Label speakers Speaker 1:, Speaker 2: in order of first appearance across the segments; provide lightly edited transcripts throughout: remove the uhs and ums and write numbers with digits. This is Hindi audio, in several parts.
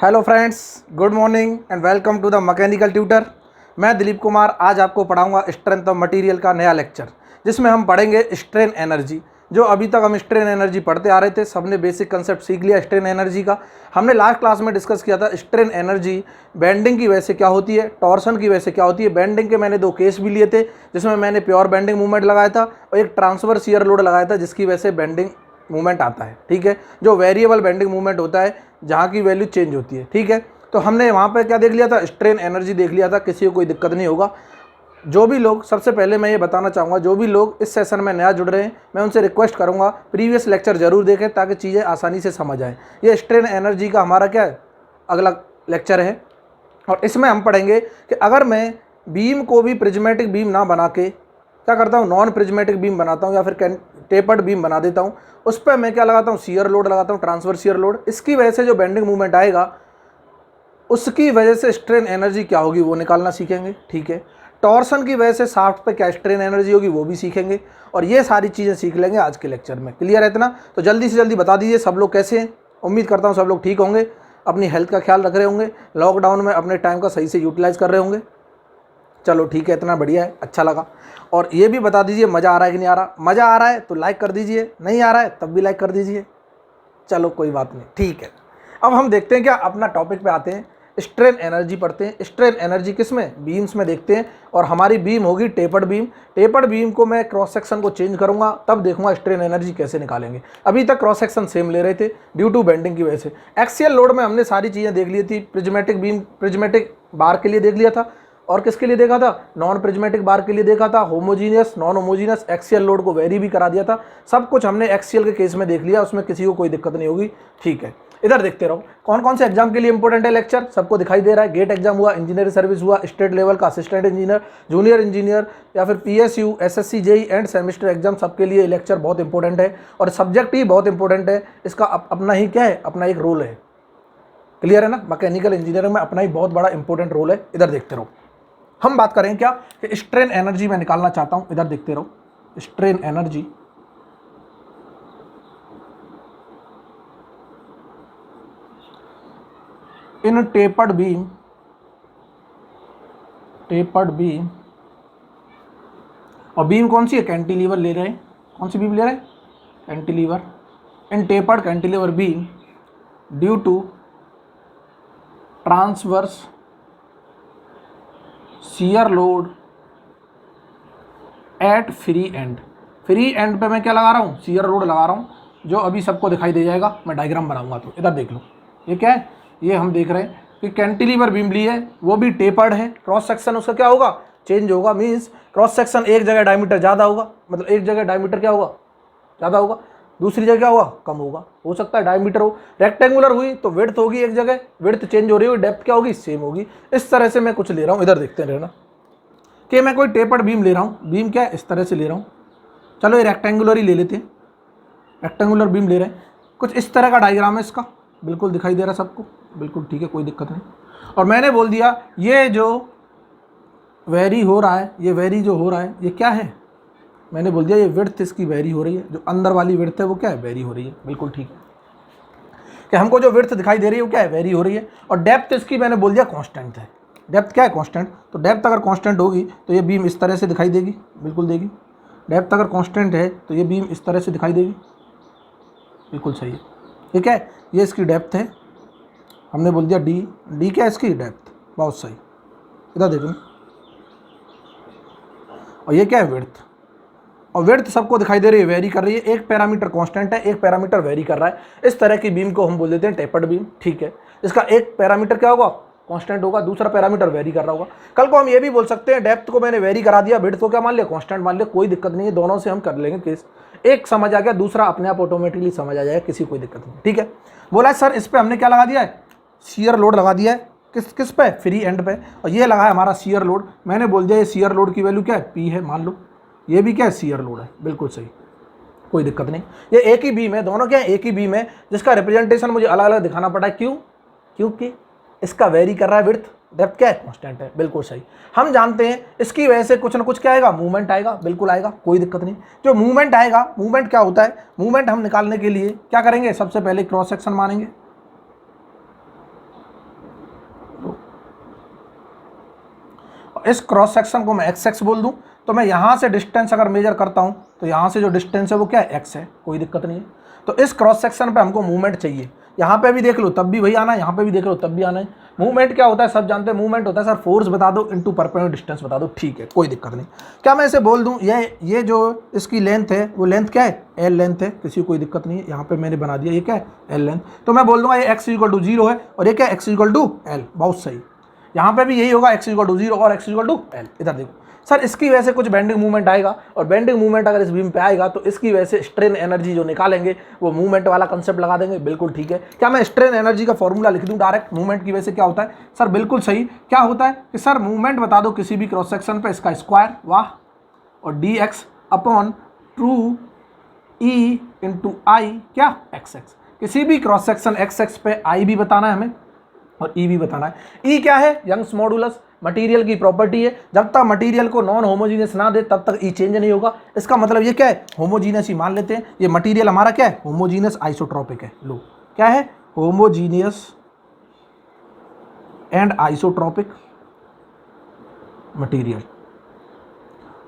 Speaker 1: Hello friends, good morning and welcome to the mechanical tutor. मैं दिलीप कुमार आज आपको पढ़ाऊंगा स्ट्रेंथ ऑफ मटेरियल का नया लेक्चर, जिसमें हम पढ़ेंगे स्ट्रेन एनर्जी। जो अभी तक हम स्ट्रेन एनर्जी पढ़ते आ रहे थे, सबने बेसिक कंसेप्ट सीख लिया स्ट्रेन एनर्जी का। हमने लास्ट क्लास में डिस्कस किया था स्ट्रेन एनर्जी बेंडिंग की वजह से क्या होती है, टॉर्सन की वजह से क्या होती है। बेंडिंग के मैंने दो केस भी लिए थे, जिसमें मैंने प्योर बेंडिंग मूवमेंट लगाया था और एक ट्रांसफर शियर लोड लगाया था, जिसकी वजह से बेंडिंग मूवमेंट आता है। ठीक है, जो वेरिएबल बेंडिंग मूवमेंट होता है, जहाँ की वैल्यू चेंज होती है। ठीक है, तो हमने वहाँ पे क्या देख लिया था, स्ट्रेन एनर्जी देख लिया था। किसी को कोई दिक्कत नहीं होगा। जो भी लोग, सबसे पहले मैं ये बताना चाहूँगा, जो भी लोग इस सेशन में नया जुड़ रहे हैं, मैं उनसे रिक्वेस्ट करूँगा प्रीवियस लेक्चर जरूर देखें, ताकि चीज़ें आसानी से समझ आएँ। ये स्ट्रेन एनर्जी का हमारा क्या है, अगला लेक्चर है, और इसमें हम पढ़ेंगे कि अगर मैं बीम को भी प्रिज्मेटिक बीम ना बना के क्या करता हूँ, नॉन प्रिज्मेटिक बीम बनाता हूँ या फिर टेपर्ड बीम बना देता हूँ, उस पर मैं क्या लगाता हूँ, शियर लोड लगाता हूँ, ट्रांसफर शियर लोड। इसकी वजह से जो बेंडिंग मूवमेंट आएगा, उसकी वजह से स्ट्रेन एनर्जी क्या होगी वो निकालना सीखेंगे। ठीक है, टॉर्सन की वजह से शाफ्ट पे क्या स्ट्रेन एनर्जी होगी वो भी सीखेंगे, और ये सारी चीज़ें सीख लेंगे आज के लेक्चर में। क्लियर है इतना? तो जल्दी से जल्दी बता दीजिए सब लोग कैसे हैं। उम्मीद करता हूँ सब लोग ठीक होंगे, अपनी हेल्थ का ख्याल रख रहे होंगे, लॉकडाउन में अपने टाइम का सही से यूटिलाइज कर रहे होंगे। चलो ठीक है, इतना बढ़िया है, अच्छा लगा। और ये भी बता दीजिए मज़ा आ रहा है कि नहीं आ रहा। मज़ा आ रहा है तो लाइक कर दीजिए, नहीं आ रहा है तब भी लाइक कर दीजिए। चलो कोई बात नहीं, ठीक है। अब हम देखते हैं क्या, अपना टॉपिक पे आते हैं। स्ट्रेन एनर्जी पढ़ते हैं। स्ट्रेन एनर्जी किस में, बीम्स में देखते हैं। और हमारी बीम होगी टेपर्ड बीम। टेपर्ड बीम को मैं क्रॉस सेक्शन को चेंज करूंगा, तब देखूंगा स्ट्रेन एनर्जी कैसे निकालेंगे। अभी तक क्रॉस सेक्शन सेम ले रहे थे ड्यू टू बेंडिंग की वजह से। एक्सियल लोड में हमने सारी चीज़ें देख ली थी। प्रिज्मेटिक बीम, प्रिज्मेटिक बार के लिए देख लिया था, और किसके लिए देखा था, नॉन प्रिज्मेटिक बार के लिए देखा था। Homogeneous, non homogeneous, axial load को वेरी भी करा दिया था। सब कुछ हमने एक्सियल के केस में देख लिया, उसमें किसी को कोई दिक्कत नहीं होगी। ठीक है, इधर देखते रहो कौन कौन से एग्जाम के लिए इंपॉर्टेंट है लेक्चर, सबको दिखाई दे रहा है। गेट एग्जाम हुआ, इंजीनियरिंग सर्विस हुआ, स्टेट लेवल का असिस्टेंट इंजीनियर, जूनियर इंजीनियर, या फिर PSU, SSC, JE and semester exam, सबके लिए लेक्चर बहुत इंपॉर्टेंट है। और सब्जेक्ट ही बहुत इंपॉर्टेंट है, इसका अपना ही क्या है, अपना एक रोल है। क्लियर है ना? मैकेनिकल इंजीनियरिंग में अपना ही बहुत बड़ा इंपॉर्टेंट रोल है। इधर देखते रहो, हम बात करें क्या कि स्ट्रेन एनर्जी मैं निकालना चाहता हूं। इधर देखते रहो, स्ट्रेन एनर्जी इन टेपर्ड बीम, टेपर्ड बीम, और बीम कौन सी है, कैंटिलीवर ले रहे हैं। कौन सी बीम ले रहे हैं, cantilever. In tapered cantilever beam due to transverse shear load at free end. Free end पे मैं क्या लगा रहा हूँ, शियर लोड लगा रहा हूँ, जो अभी सबको दिखाई दे जाएगा। मैं डायग्राम बनाऊंगा तो इधर देख लो, ये क्या है, ये हम देख रहे हैं कि कैंटिलीवर बीम ली है, वो भी टेपर्ड है। क्रॉस सेक्शन उसका क्या होगा, चेंज होगा। मीन्स क्रॉस सेक्शन एक जगह डायमीटर ज़्यादा होगा, मतलब एक जगह डायमीटर क्या होगा, ज़्यादा होगा, दूसरी जगह क्या होगा, कम होगा। हो सकता है डायमीटर हो, रेक्टेंगुलर हुई तो विड्थ होगी, एक जगह विड्थ चेंज हो रही होगी, डेप्थ क्या होगी, सेम होगी। इस तरह से मैं कुछ ले रहा हूँ। इधर देखते रहना कि मैं कोई टेपर्ड बीम ले रहा हूँ, बीम क्या है, इस तरह से ले रहा हूँ। चलो ये रेक्टेंगुलर ही ले लेते हैं, रेक्टेंगुलर बीम ले रहे हैं। कुछ इस तरह का डायग्राम है इसका, बिल्कुल दिखाई दे रहा है सबको, बिल्कुल ठीक है, कोई दिक्कत नहीं। और मैंने बोल दिया ये जो वेरी हो रहा है, ये वेरी जो हो रहा है, ये क्या है, मैंने बोल दिया ये विड्थ इसकी वेरी हो रही है। जो अंदर वाली विड्थ है वो क्या है, वेरी हो रही है। बिल्कुल ठीक है कि हमको जो विड्थ दिखाई दे रही है वो क्या है, वेरी हो रही है। और डेप्थ इसकी मैंने बोल दिया कांस्टेंट है। डेप्थ क्या है, कांस्टेंट। तो डेप्थ अगर कांस्टेंट होगी तो ये बीम इस तरह से दिखाई देगी, बिल्कुल देगी। डेप्थ अगर कांस्टेंट है तो ये बीम इस तरह से दिखाई देगी, बिल्कुल सही है। ठीक है, ये इसकी डेप्थ है, हमने बोल दिया डी। डी क्या है, इसकी डेप्थ, बहुत सही। इधर देखो, और ये क्या है, विड्थ। और विड्थ सबको दिखाई दे रही है, वेरी कर रही है। एक पैरामीटर कांस्टेंट है, एक पैरामीटर वेरी कर रहा है। इस तरह की बीम को हम बोल देते हैं टेपर्ड बीम। ठीक है, इसका एक पैरामीटर क्या होगा, कांस्टेंट होगा, दूसरा पैरामीटर वेरी कर रहा होगा। कल को हम ये भी बोल सकते हैं डेप्थ को मैंने वेरी करा दिया, विड्थ को क्या मान लिया, कांस्टेंट मान लिया, कोई दिक्कत नहीं है। दोनों से हम कर लेंगे केस। एक समझ आ गया, दूसरा अपने आप ऑटोमेटिकली समझ आ जाएगा, किसी कोई दिक्कत नहीं। ठीक है, बोला सर इस पर हमने क्या लगा दिया है, शियर लोड लगा दिया है। किस किस पे, फ्री एंड पे। और ये लगा है हमारा शियर लोड। मैंने बोल दिया ये शियर लोड की वैल्यू क्या है, पी है, मान लो। ये भी क्या है, शियर लोड है, बिल्कुल सही, कोई दिक्कत नहीं। ये एक ही बीम है, दोनों क्या है, एक ही बीम है, जिसका रिप्रेजेंटेशन मुझे अलग अलग दिखाना पड़ा है। क्यों, क्योंकि इसका वेरी कर रहा है विड्थ, डेप्थ क्या है, कांस्टेंट है, बिल्कुल सही। हम जानते हैं इसकी वजह से कुछ ना कुछ क्या आएगा, मूवमेंट आएगा, बिल्कुल आएगा, कोई दिक्कत नहीं। जो मूवमेंट आएगा, मूवमेंट क्या होता है, मूवमेंट हम निकालने के लिए क्या करेंगे, सबसे पहले क्रॉस सेक्शन मानेंगे। इस क्रॉस सेक्शन को मैं एक्स एक्स बोल दूं, तो मैं यहाँ से डिस्टेंस अगर मेजर करता हूँ तो यहाँ से जो डिस्टेंस है वो क्या है, एक्स है, कोई दिक्कत नहीं है। तो इस क्रॉस सेक्शन पे हमको मूवमेंट चाहिए, यहाँ पे भी देख लो तब भी वही आना है, यहाँ पे भी देख लो तब भी आना है। मूवमेंट क्या होता है सब जानते हैं, मूवमेंट होता है सर फोर्स बता दो इनटू परपेंडिकुलर डिस्टेंस बता दो, ठीक है कोई दिक्कत नहीं। क्या मैं इसे बोल दूं ये जो इसकी लेंथ है वो लेंथ क्या है, एल लेंथ है, किसी को कोई दिक्कत नहीं है। यहाँ पे मैंने बना दिया ये क्या है, एल लेंथ, तो मैं बोल दूंगा ये एक्स इक्वल टू 0 है और ये क्या एक्स इक्वल टू एल, बहुत सही। यहाँ पे भी यही होगा एक्स इक्वल टू 0 और एक्स इक्वल टू एल। इधर देखो सर इसकी वजह से कुछ बेंडिंग मूवमेंट आएगा, और बेंडिंग मूवमेंट अगर इस बीम पे आएगा तो इसकी वजह से स्ट्रेन एनर्जी जो निकालेंगे वो मूवमेंट वाला कंसेप्ट लगा देंगे, बिल्कुल ठीक है। क्या मैं स्ट्रेन एनर्जी का फॉर्मूला लिख दूं डायरेक्ट, मूवमेंट की वजह से क्या होता है सर, बिल्कुल सही। क्या होता है कि सर मूवमेंट बता दो किसी भी क्रॉस सेक्शन पे, इसका स्क्वायर, वाह, और D X upon two E into I क्या एक्स एक्स। किसी भी क्रॉस सेक्शन एक्स एक्स पे आई भी बताना है हमें और ई भी बताना है। ई क्या है, यंग्स मॉडुलस, मटेरियल की प्रॉपर्टी है, जब तक मटेरियल को नॉन होमोजीनियस ना दे तब तक ई चेंज नहीं होगा। इसका मतलब ये क्या है, होमोजीनियस ही मान लेते हैं, ये मटेरियल हमारा क्या है, होमोजीनियस आइसोट्रोपिक है। लो क्या है, homogeneous and isotropic material,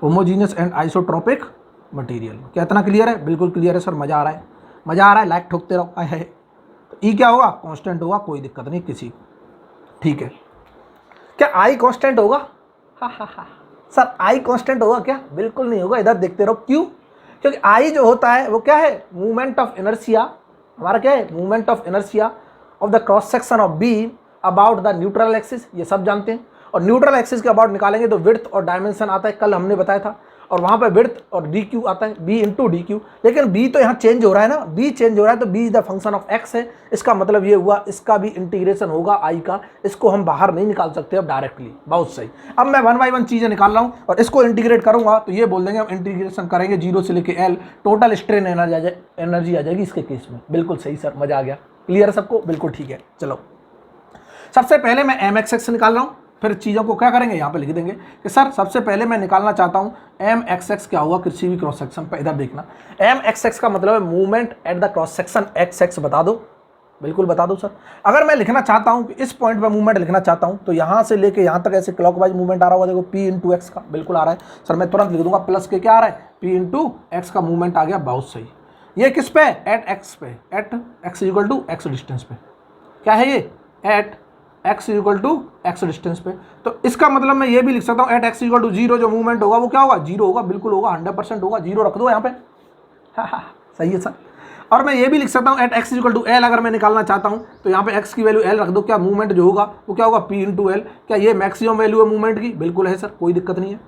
Speaker 1: homogeneous and isotropic material. क्या इतना क्लियर है, बिल्कुल क्लियर है सर, मजा आ रहा है, मजा आ रहा है, लाइक ठोकते रहो। है तो ई क्या होगा, कांस्टेंट होगा, कोई दिक्कत नहीं किसी, ठीक है। क्या आई कांस्टेंट होगा, हा सर आई कांस्टेंट होगा क्या, बिल्कुल नहीं होगा। इधर देखते रहो, क्यों, क्योंकि आई जो होता है वो क्या है, मूवमेंट ऑफ इनर्शिया, हमारा क्या है, movement of inertia of the cross section of beam about the neutral axis, ये सब जानते हैं। और न्यूट्रल एक्सिस के अबाउट निकालेंगे तो विड्थ और डायमेंशन आता है, कल हमने बताया था, और वहाँ पे विड्थ और डी क्यू आता है, बी इंटू डी क्यू। लेकिन बी तो यहाँ चेंज हो रहा है ना, बी चेंज हो रहा है तो B is the function of x है। इसका मतलब ये हुआ इसका भी इंटीग्रेशन होगा आई का, इसको हम बाहर नहीं निकाल सकते अब डायरेक्टली, बहुत सही। अब मैं 1 बाय 1 चीज़ें निकाल रहा हूँ और इसको इंटीग्रेट करूँगा तो ये बोल देंगे हम इंटीग्रेशन करेंगे 0 से लेके एल, टोटल स्ट्रेन एनर्जी आ जाएगी इसके केस में, बिल्कुल सही सर, मजा आ गया, क्लियर है सबको, बिल्कुल ठीक है। चलो सबसे पहले मैं एम एक्स एक्स निकाल रहा हूँ, फिर चीज़ों को क्या करेंगे यहाँ पे लिख देंगे कि सर सबसे पहले मैं निकालना चाहता हूँ एम एक्स एक्स क्या होगा किसी भी क्रॉस सेक्शन पे। इधर देखना, एम एक्स एक्स का मतलब है movement at the cross section x x, बता दो, बिल्कुल बता दो सर। अगर मैं लिखना चाहता हूँ कि इस पॉइंट पे मूवमेंट लिखना चाहता हूँ तो यहाँ से लेके यहाँ तक ऐसे क्लॉकवाइज मूवमेंट आ रहा होगा, देखो पी इंटू एक्स का, बिल्कुल आ रहा है सर, मैं तुरंत लिख दूंगा प्लस के क्या आ रहा है, पी इंटू एक्स का मूवमेंट आ गया, बहुत सही। ये किस पे, एट एक्स पे, at x equal to x distance पे, क्या है ये, at x equal to x distance पे। तो इसका मतलब मैं ये भी लिख सकता हूँ एट एक्स इक्वल टू 0 जो मूवमेंट होगा वो क्या होगा, 0 होगा, बिल्कुल होगा, 100% होगा, 0 रख दो यहाँ पे, हाँ सही है सर। और मैं ये भी लिख सकता हूँ at x equal to L, अगर मैं निकालना चाहता हूँ तो यहाँ पे एक्स की वैल्यू एल रख दो, क्या मूवमेंट जो होगा वो क्या होगा, पी इंटू एल। क्या ये मैक्सिमम वैल्यू है मूवमेंट की, बिल्कुल है सर, कोई दिक्कत नहीं है,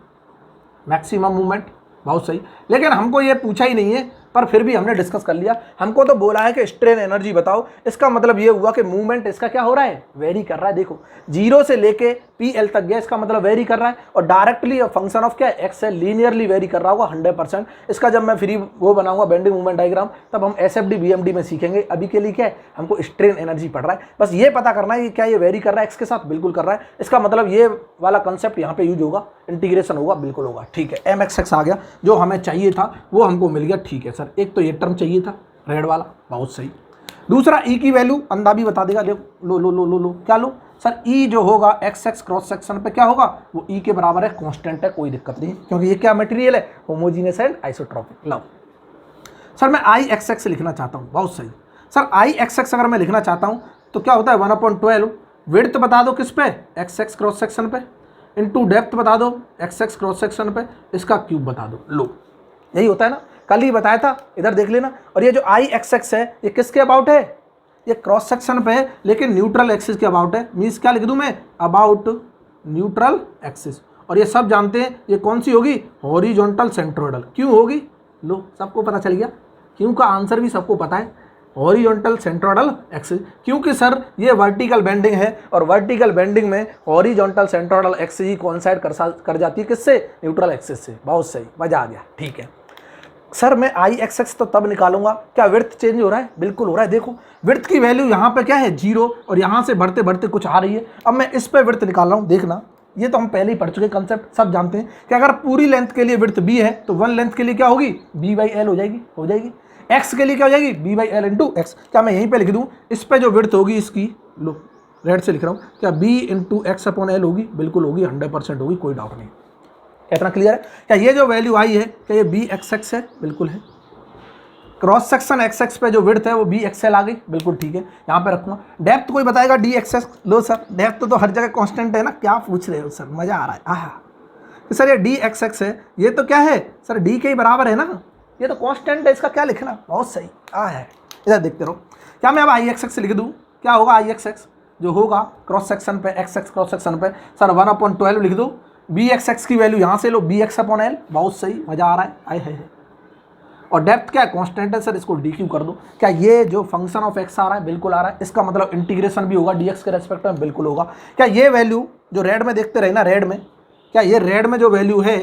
Speaker 1: मैक्सिमम मूवमेंट, बहुत सही। लेकिन हमको ये पूछा ही नहीं है, पर फिर भी हमने डिस्कस कर लिया, हमको तो बोला है कि स्ट्रेन एनर्जी बताओ। इसका मतलब ये हुआ कि मूवमेंट इसका क्या हो रहा है, वेरी कर रहा है, देखो 0 से लेके पी एल तक गया, इसका मतलब वेरी कर रहा है, और डायरेक्टली फंक्शन ऑफ क्या है, एक्स है, लीनियरली वेरी कर रहा होगा 100%। इसका जब मैं फ्री वो बनाऊंगा बेंडिंग मूवमेंट डायग्राम, तब हम एसएफडी बीएमडी में सीखेंगे। अभी के लिए क्या है, हमको स्ट्रेन एनर्जी पड़ रहा है, बस ये पता करना है कि क्या ये वेरी कर रहा है एक्स के साथ, बिल्कुल कर रहा है। इसका मतलब ये वाला कंसेप्ट यहाँ पे यूज होगा, इंटीग्रेशन होगा, बिल्कुल होगा, ठीक है। एम एक्स एक्स आ गया, जो हमें चाहिए था वो हमको मिल गया, ठीक है सर। एक तो ये टर्म चाहिए था रेड वाला, बहुत सही। दूसरा ई की वैल्यू अंधा भी बता देगा, लो लो लो लो लो, क्या लो सर, ई जो होगा एक्स एक्स क्रॉस सेक्शन पे क्या होगा, वो ई के बराबर है, कांस्टेंट है, कोई दिक्कत नहीं, क्योंकि ये क्या मटेरियल है, homogeneous and isotropic. Low sir मैं आई एक्स एक्स लिखना चाहता हूँ, बहुत सही सर। आई एक्स एक्स अगर मैं लिखना चाहता हूँ तो क्या होता है, 1/12 विड्थ बता दो किस पे, एक्स एक्स क्रॉस सेक्शन पे, इंटू डेप्थ बता दो एक्स एक्स क्रॉस सेक्शन पे, इसका क्यूब बता दो। लो यही होता है ना, कल ही बताया था, इधर देख लेना। और ये जो आई एक्स एक्स है ये किसके अबाउट है, ये क्रॉस सेक्शन पे है, लेकिन न्यूट्रल एक्सिस के अबाउट है। मीन्स क्या लिख दूं मैं, अबाउट न्यूट्रल एक्सिस। और ये सब जानते हैं ये कौन सी होगी, हॉरिजॉन्टल सेंट्रोइडल। क्यों होगी, लो सबको पता चल गया, क्यों का आंसर भी सबको पता है, हॉरिजॉन्टल सेंट्रोइडल एक्सिस। क्योंकि सर ये वर्टिकल बेंडिंग है, और वर्टिकल बेंडिंग में हॉरिजॉन्टल सेंट्रोइडल एक्सिस ही कोइंसाइड कर जाती है किससे, न्यूट्रल एक्सिस से। बहुत सही, मजा आ गया, ठीक है सर। मैं आई एक्स एक्स तो तब निकालूंगा, क्या विड्थ चेंज हो रहा है, बिल्कुल हो रहा है। देखो विड्थ की वैल्यू यहाँ पे क्या है 0, और यहाँ से बढ़ते बढ़ते कुछ आ रही है। अब मैं इस पे विड्थ निकाल रहा हूँ, देखना ये तो हम पहले ही पढ़ चुके कंसेप्ट, सब जानते हैं कि अगर पूरी लेंथ के लिए विड्थ बी है तो 1 लेंथ के लिए क्या होगी, बी बाई एल हो जाएगी। एक्स के लिए क्या हो जाएगी, B by L into x. क्या मैं यहीं पे लिख दूँ, इस पे जो विड्थ होगी इसकी, लो रेड से लिख रहा हूँ, क्या B into x upon L होगी? बिल्कुल होगी, 100% होगी, कोई डाउट नहीं। क्या इतना क्लियर है? क्या ये जो वैल्यू आई है क्या ये बी एक्स एक्स है? बिल्कुल है। क्रॉस सेक्शन एक्स एक्स पे जो विड्थ है वो बी एक्सएल आ गई, बिल्कुल ठीक है, यहाँ पे रखूँगा। डेप्थ कोई बताएगा डी एक्स एक्स? लो सर, डेप्थ तो हर जगह कांस्टेंट है ना, क्या पूछ रहे हो सर, मज़ा आ रहा है। आहा, सर ये डी एक्स एक्स है, ये तो क्या है सर, डी के ही बराबर है ना, ये तो कांस्टेंट है, इसका क्या लिखना? बहुत सही है। इधर देखते रहो, क्या मैं अब आई एक्स एक्स लिख दूँ? क्या होगा आई एक्स एक्स जो होगा क्रॉस सेक्शन पे एक्स एक्स क्रॉस सेक्शन पे सर 1/12 लिख दो। बी एक्स एक्स की वैल्यू यहाँ से लो, बी एक्स अपॉन एल, बहुत सही, मज़ा आ रहा है। आए है। और डेप्थ क्या है? कांस्टेंट है सर, इसको डी क्यू कर दो। क्या ये जो फंक्शन ऑफ एक्स आ रहा है? बिल्कुल आ रहा है, इसका मतलब इंटीग्रेशन भी होगा डी एक्स के रेस्पेक्ट में, बिल्कुल होगा। क्या ये वैल्यू जो रेड में देखते रहे ना, रेड में, क्या ये रेड में जो वैल्यू है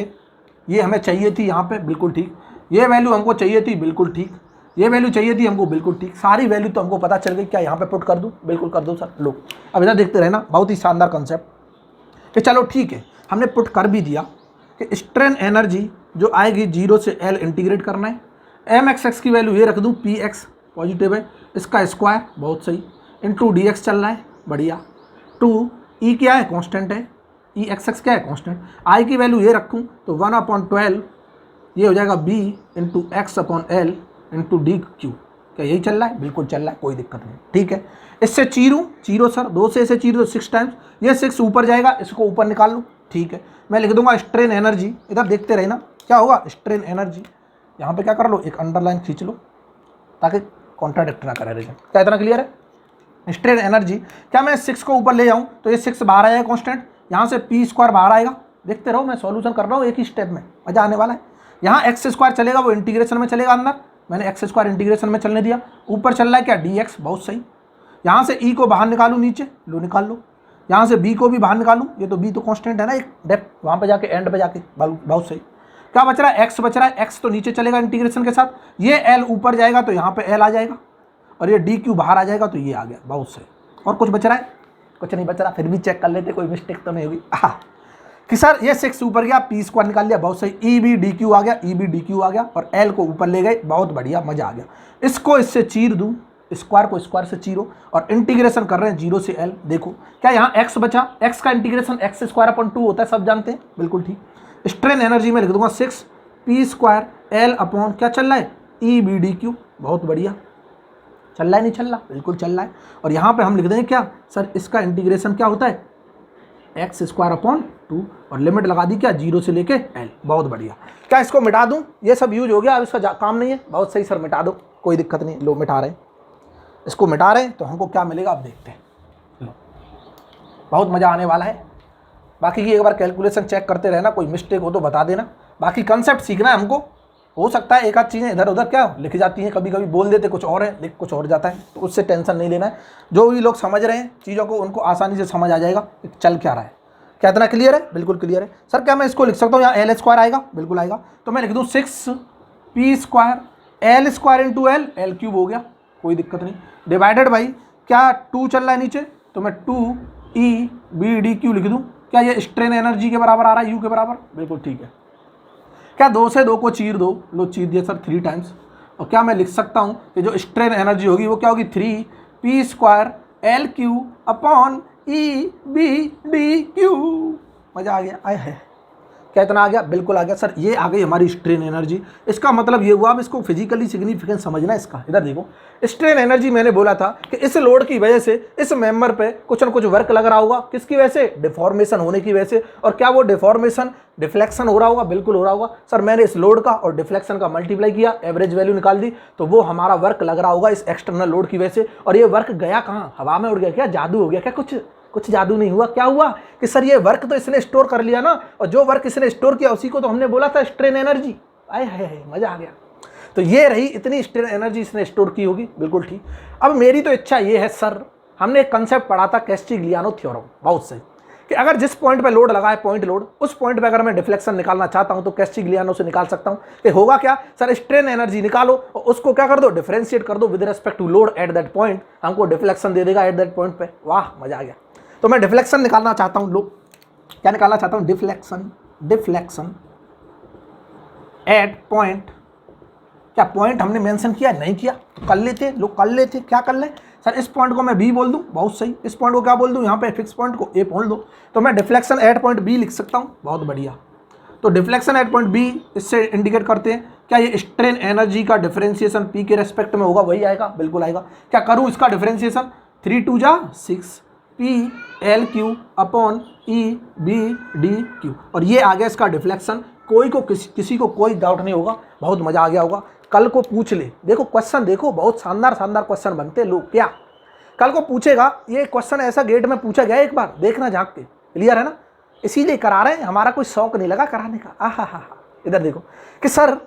Speaker 1: ये हमें चाहिए थी यहाँ पे? बिल्कुल ठीक। ये वैल्यू हमको चाहिए थी? बिल्कुल ठीक। ये वैल्यू चाहिए थी हमको? बिल्कुल ठीक। सारी वैल्यू तो हमको पता चल गई, क्या यहाँ पे पुट कर दूँ? बिल्कुल कर दो सर। लो अब इधर देखते रहे ना, बहुत ही शानदार कंसेप्ट कि चलो ठीक है, हमने पुट कर भी दिया कि स्ट्रेन एनर्जी जो आएगी 0 से L इंटीग्रेट करना है। एम एक्स एक्स की वैल्यू ये रख दूँ, पी एक्स पॉजिटिव है, इसका स्क्वायर, बहुत सही, इंटू डी एक्स चल रहा है, बढ़िया, टू ई क्या है? कांस्टेंट है, ई एक्स एक्स क्या है? कांस्टेंट। आई की वैल्यू ये रखूँ तो 1/12 ये हो जाएगा B into x upon L into D Q. क्या यही चल रहा है? बिल्कुल चल रहा है, कोई दिक्कत नहीं, ठीक है। इससे चीरो सर, 2 से इसे चीरो 6 टाइम्स, ये 6 ऊपर जाएगा, इसको ऊपर निकाल लूँ, ठीक है। मैं लिख दूंगा स्ट्रेन एनर्जी, इधर देखते रहे ना, क्या होगा? स्ट्रेन एनर्जी यहाँ पे क्या कर लो, एक अंडरलाइन खींच लो ताकि कॉन्ट्राडिक्ट ना करे रिजल्ट। क्या इतना क्लियर है? स्ट्रेन एनर्जी, क्या मैं 6 को ऊपर ले जाऊँ तो ये 6 बाहर आएगा कांस्टेंट, यहाँ से पी स्क्वायर बाहर आएगा। देखते रहो, मैं सॉल्यूशन कर रहा हूँ एक ही स्टेप में, मजा आने वाला है। यहाँ एक्स स्क्वायर चलेगा, वो इंटीग्रेशन में चलेगा अंदर, मैंने एक्स स्क्वायर इंटीग्रेशन में चलने दिया। ऊपर चल रहा है क्या? डी एक्स, बहुत सही। यहाँ से ई को बाहर निकालूँ नीचे, लो निकाल लो। यहाँ से बी को भी बाहर निकालूँ, ये तो बी तो कांस्टेंट है ना, एक डेप्थ वहाँ पे जाके एंड पे जाके, बहुत सही। क्या बच रहा है? एक्स बच रहा है, एक्स तो नीचे चलेगा इंटीग्रेशन के साथ, ये एल ऊपर जाएगा तो यहाँ पे एल आ जाएगा, और ये डी क्यू बाहर आ जाएगा तो ये आ गया, बहुत सही। और कुछ बच रहा है? कुछ नहीं बच रहा, फिर भी चेक कर लेते, कोई मिस्टेक तो नहीं होगी। कि सर ये 6 ऊपर गया, पी स्क्वायर निकाल लिया, बहुत सही, ई बी डी क्यू आ गया, ई बी डी क्यू आ गया, और एल को ऊपर ले गए, बहुत बढ़िया, मजा आ गया। इसको इससे चीर दूँ, स्क्वायर को स्क्वायर से चीरो, और इंटीग्रेशन कर रहे हैं 0 से L। देखो क्या यहाँ x बचा, x का इंटीग्रेशन एक्स स्क्वायर अपॉन 2 होता है, सब जानते हैं, बिल्कुल ठीक। स्ट्रेन एनर्जी में लिख दूंगा 6 पी स्क्वायर L अपॉन क्या चल रहा है? ई बी डी क्यू, बहुत बढ़िया। चल रहा है नहीं चल रहा? बिल्कुल चल रहा है। और यहाँ पे हम लिख देंगे क्या सर, इसका इंटीग्रेशन क्या होता है? एक्स स्क्वायर अपॉन 2, और लिमिट लगा दी क्या? 0 से लेके L, बहुत बढ़िया। क्या इसको मिटा दूँ? ये सब यूज हो गया, अब इसका काम नहीं है, बहुत सही सर, मिटा दो, कोई दिक्कत नहीं। लो मिटा रहे हैं, इसको मिटा रहे हैं तो हमको क्या मिलेगा अब देखते हैं। लो बहुत मज़ा आने वाला है। बाकी की एक बार कैलकुलेशन चेक करते रहना, कोई मिस्टेक हो तो बता देना। बाकी कंसेप्ट सीखना है हमको, हो सकता है एक आध चीज़ें इधर उधर क्या लिख जाती हैं, कभी कभी बोल देते कुछ और है, लिख कुछ और जाता है, तो उससे टेंशन नहीं लेना है। जो भी लोग समझ रहे हैं चीज़ों को, उनको आसानी से समझ आ जाएगा चल क्या रहा है। क्या इतना क्लियर है? बिल्कुल क्लियर है। सर क्या मैं इसको लिख सकता हूँ यहाँ एल स्क्वायर आएगा? बिल्कुल आएगा। तो मैं लिख दूँ 6 P square L square into L, L cube हो गया, कोई दिक्कत नहीं, डिवाइडेड बाई क्या 2 चल रहा है नीचे, तो मैं 2 ई बी डी क्यू लिख दूँ। क्या ये स्ट्रेन एनर्जी के बराबर आ रहा है, यू के बराबर? बिल्कुल ठीक है। क्या 2 से 2 को चीर दो, लो चीर दिया सर 3 टाइम्स। और क्या मैं लिख सकता हूँ कि जो स्ट्रेन एनर्जी होगी वो क्या होगी? 3 P square L Q upon E B D Q. मज़ा आ गया, आया है। क्या इतना आ गया? बिल्कुल आ गया सर, ये आ गई हमारी स्ट्रेन एनर्जी। इसका मतलब ये हुआ, अब इसको फिजिकली सिग्निफिकेंस समझना इसका। इधर देखो, स्ट्रेन एनर्जी मैंने बोला था कि इस लोड की वजह से इस मेंबर पे कुछ न कुछ वर्क लग रहा होगा, किसकी वजह से? डिफॉर्मेशन होने की वजह से। और क्या वो डिफॉर्मेशन डिफ्लेक्शन हो रहा होगा? बिल्कुल हो रहा होगा सर। मैंने इस लोड का और डिफ्लेक्शन का मल्टीप्लाई किया, एवरेज वैल्यू निकाल दी, तो वो हमारा वर्क लग रहा होगा इस एक्सटर्नल लोड की वजह से। और ये वर्क गया कहाँ? हवा में उड़ गया। क्या जादू हो गया क्या? कुछ जादू नहीं हुआ। क्या हुआ कि सर ये वर्क तो इसने स्टोर कर लिया ना, और जो वर्क इसने स्टोर किया उसी को तो हमने बोला था स्ट्रेन एनर्जी। आए है, मजा आ गया। तो ये रही इतनी स्ट्रेन एनर्जी इसने स्टोर की होगी, बिल्कुल ठीक। अब मेरी तो इच्छा ये है सर, हमने एक कंसेप्ट पढ़ा था कैस्टिग्लियानो थ्योरम, बहुत सही, कि अगर जिस पॉइंट पे लोड लगा है पॉइंट लोड, उस पॉइंट पे अगर मैं डिफ्लेक्शन निकालना चाहता हूं तो कैस्टिग्लियानो से निकाल सकता हूं। कि होगा क्या सर, स्ट्रेन एनर्जी निकालो और उसको क्या कर दो? डिफरेंशिएट कर दो with respect to load at that point, हमको डिफ्लेक्शन दे देगा एट दैट पॉइंट पे। वाह, मजा आ गया। तो मैं डिफ्लेक्शन निकालना चाहता हूं, लो क्या निकालना चाहता हूं? Deflection at point. क्या पॉइंट हमने मेंशन किया? नहीं किया, तो कर लेते, लोग कर लेते। क्या कर ले सर इस पॉइंट को मैं बी बोल दूं, बहुत सही। इस पॉइंट को क्या बोल दूं, यहाँ पे फिक्स पॉइंट को ए बोल दो, तो मैं डिफ्लेक्शन एट पॉइंट बी लिख सकता हूँ, बहुत बढ़िया। तो डिफ्लेक्शन एट पॉइंट बी इससे इंडिकेट करते हैं क्या ये स्ट्रेन एनर्जी का डिफरेंशिएशन पी के रेस्पेक्ट में होगा, वही आएगा, बिल्कुल आएगा। क्या करूँ इसका डिफरेंशिएशन, 3 2 जा 6 P L Q upon E B D Q, और ये आ गया इसका डिफ्लेक्शन। कोई को किसी को कोई डाउट नहीं होगा, बहुत मजा आ गया होगा। कल को पूछ ले, देखो क्वेश्चन देखो, बहुत शानदार शानदार क्वेश्चन बनते हैं लोग, क्या कल को पूछेगा ये क्वेश्चन, ऐसा गेट में पूछा गया एक बार, देखना झांक के, क्लियर है ना, इसीलिए करा रहे हैं, हमारा कोई शौक नहीं लगा कराने का। आहा हा, इधर देखो कि सर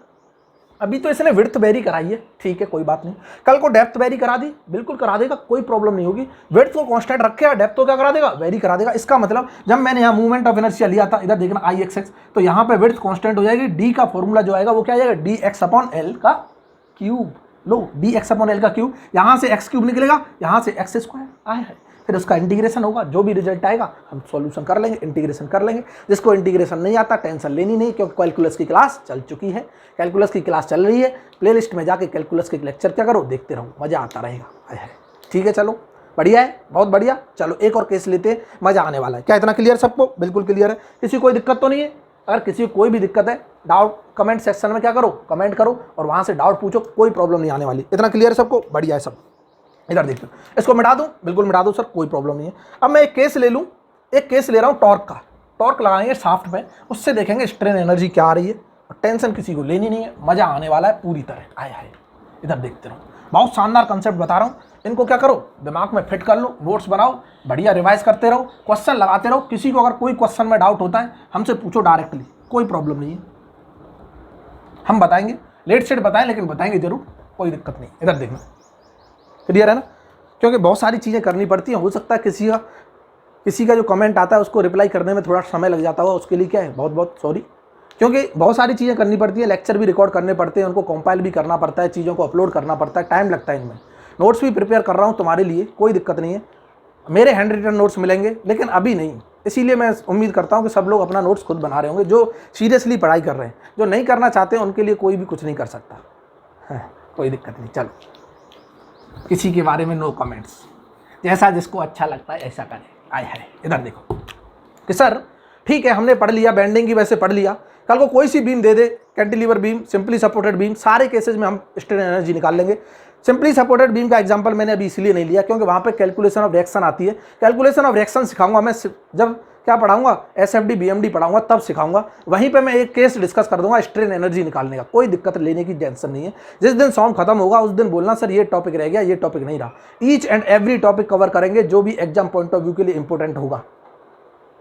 Speaker 1: अभी तो इसने विड्थ वेरी कराई है, ठीक है कोई बात नहीं, कल को डेप्थ वेरी करा दी, बिल्कुल करा देगा, कोई प्रॉब्लम नहीं होगी। विड्थ को कांस्टेंट रखे, डेप्थ को क्या करा देगा, वेरी करा देगा। इसका मतलब जब मैंने यहाँ मूवमेंट ऑफ इनर्शिया लिया था, इधर देखना आई एक्स एक्स, तो यहाँ पे विड्थ कांस्टेंट हो जाएगी, डी का फॉर्मूला जो आएगा वो क्या आएगा, डी एक्स अपॉन एल का क्यूब। लो डी एक्स अपॉन एल का क्यूब, यहाँ से एक्स क्यूब निकलेगा, यहाँ से एक्स स्क्वायर आया है, फिर उसका इंटीग्रेशन होगा, जो भी रिजल्ट आएगा हम सॉल्यूशन कर लेंगे, इंटीग्रेशन कर लेंगे। जिसको इंटीग्रेशन नहीं आता टेंशन लेनी नहीं, क्योंकि कैलकुलस की क्लास चल चुकी है, कैलकुलस की क्लास चल रही है, प्लेलिस्ट में जाके कैलकुलस के लेक्चर क्या करो, देखते रहो, मज़ा आता रहेगा। ठीक है चलो बढ़िया है, बहुत बढ़िया। चलो एक और केस लेते हैं, मज़ा आने वाला है। क्या इतना क्लियर सबको, बिल्कुल क्लियर है, किसी को कोई दिक्कत तो नहीं है। अगर किसी को कोई भी दिक्कत है, डाउट कमेंट सेक्शन में क्या करो, कमेंट करो और वहाँ से डाउट पूछो, कोई प्रॉब्लम नहीं आने वाली। इतना क्लियर है सबको, बढ़िया है सब। इधर देखते हो, इसको मिटा दूं, बिल्कुल मिटा दूं सर, कोई प्रॉब्लम नहीं है। अब मैं एक केस ले लूं, एक केस ले रहा हूं टॉर्क का, टॉर्क लगाएंगे शाफ्ट में, उससे देखेंगे स्ट्रेन एनर्जी क्या आ रही है, और टेंशन किसी को लेनी नहीं है, मजा आने वाला है पूरी तरह। आए हाय, इधर देखते रहो, बहुत शानदार कंसेप्ट बता रहा हूँ, इनको क्या करो दिमाग में फिट कर लो, नोट्स बनाओ, बढ़िया रिवाइज करते रहो, क्वेश्चन लगाते रहो। किसी को अगर कोई क्वेश्चन में डाउट होता है हमसे पूछो डायरेक्टली, कोई प्रॉब्लम नहीं है, हम बताएंगे, लेट सेट बताएं लेकिन बताएंगे जरूर, कोई दिक्कत नहीं। इधर देखना क्लियर है ना, क्योंकि बहुत सारी चीज़ें करनी पड़ती हैं, हो सकता है किसी का जो कमेंट आता है उसको रिप्लाई करने में थोड़ा समय लग जाता होगा, उसके लिए क्या है बहुत बहुत सॉरी, क्योंकि बहुत सारी चीज़ें करनी पड़ती हैं, लेक्चर भी रिकॉर्ड करने पड़ते हैं, उनको कंपाइल भी करना पड़ता है, चीज़ों को अपलोड करना पड़ता है, टाइम लगता है इनमें। नोट्स भी प्रिपेयर कर रहा हूँ तुम्हारे लिए, कोई दिक्कत नहीं है, मेरे हैंड रिटन नोट्स मिलेंगे, लेकिन अभी नहीं, इसीलिए मैं उम्मीद करता हूँ कि सब लोग अपना नोट्स खुद बना रहे होंगे, जो सीरियसली पढ़ाई कर रहे हैं। जो नहीं करना चाहते हैं उनके लिए कोई भी कुछ नहीं कर सकता है, कोई दिक्कत नहीं। चलो किसी के बारे में नो कमेंट्स, जैसा जिसको अच्छा लगता है ऐसा करें। आए है, इधर देखो कि सर ठीक है हमने पढ़ लिया, बेंडिंग की वैसे पढ़ लिया, कल को कोई सी बीम दे दे, cantilever beam, simply supported beam, सारे केसेस में हम स्ट्रेन एनर्जी निकाल लेंगे। सिंपली सपोर्टेड बीम का एग्जांपल मैंने अभी इसलिए नहीं लिया क्योंकि वहाँ पे कैलकुलेशन ऑफ रिएक्शन आती है, कैलकुलेशन ऑफ रिएक्शन सिखाऊंगा मैं जब क्या पढ़ाऊंगा, एसएफडी बीएमडी पढ़ाऊंगा तब सिखाऊंगा, वहीं पे मैं एक केस डिस्कस कर दूंगा स्ट्रेन एनर्जी निकालने का, कोई दिक्कत लेने की टेंशन नहीं है। जिस दिन सॉन्ग खत्म होगा उस दिन बोलना सर ये टॉपिक रह गया, ये टॉपिक नहीं रहा। Each and every topic cover करेंगे जो भी एग्जाम पॉइंट ऑफ व्यू के लिए इंपॉर्टेंट होगा,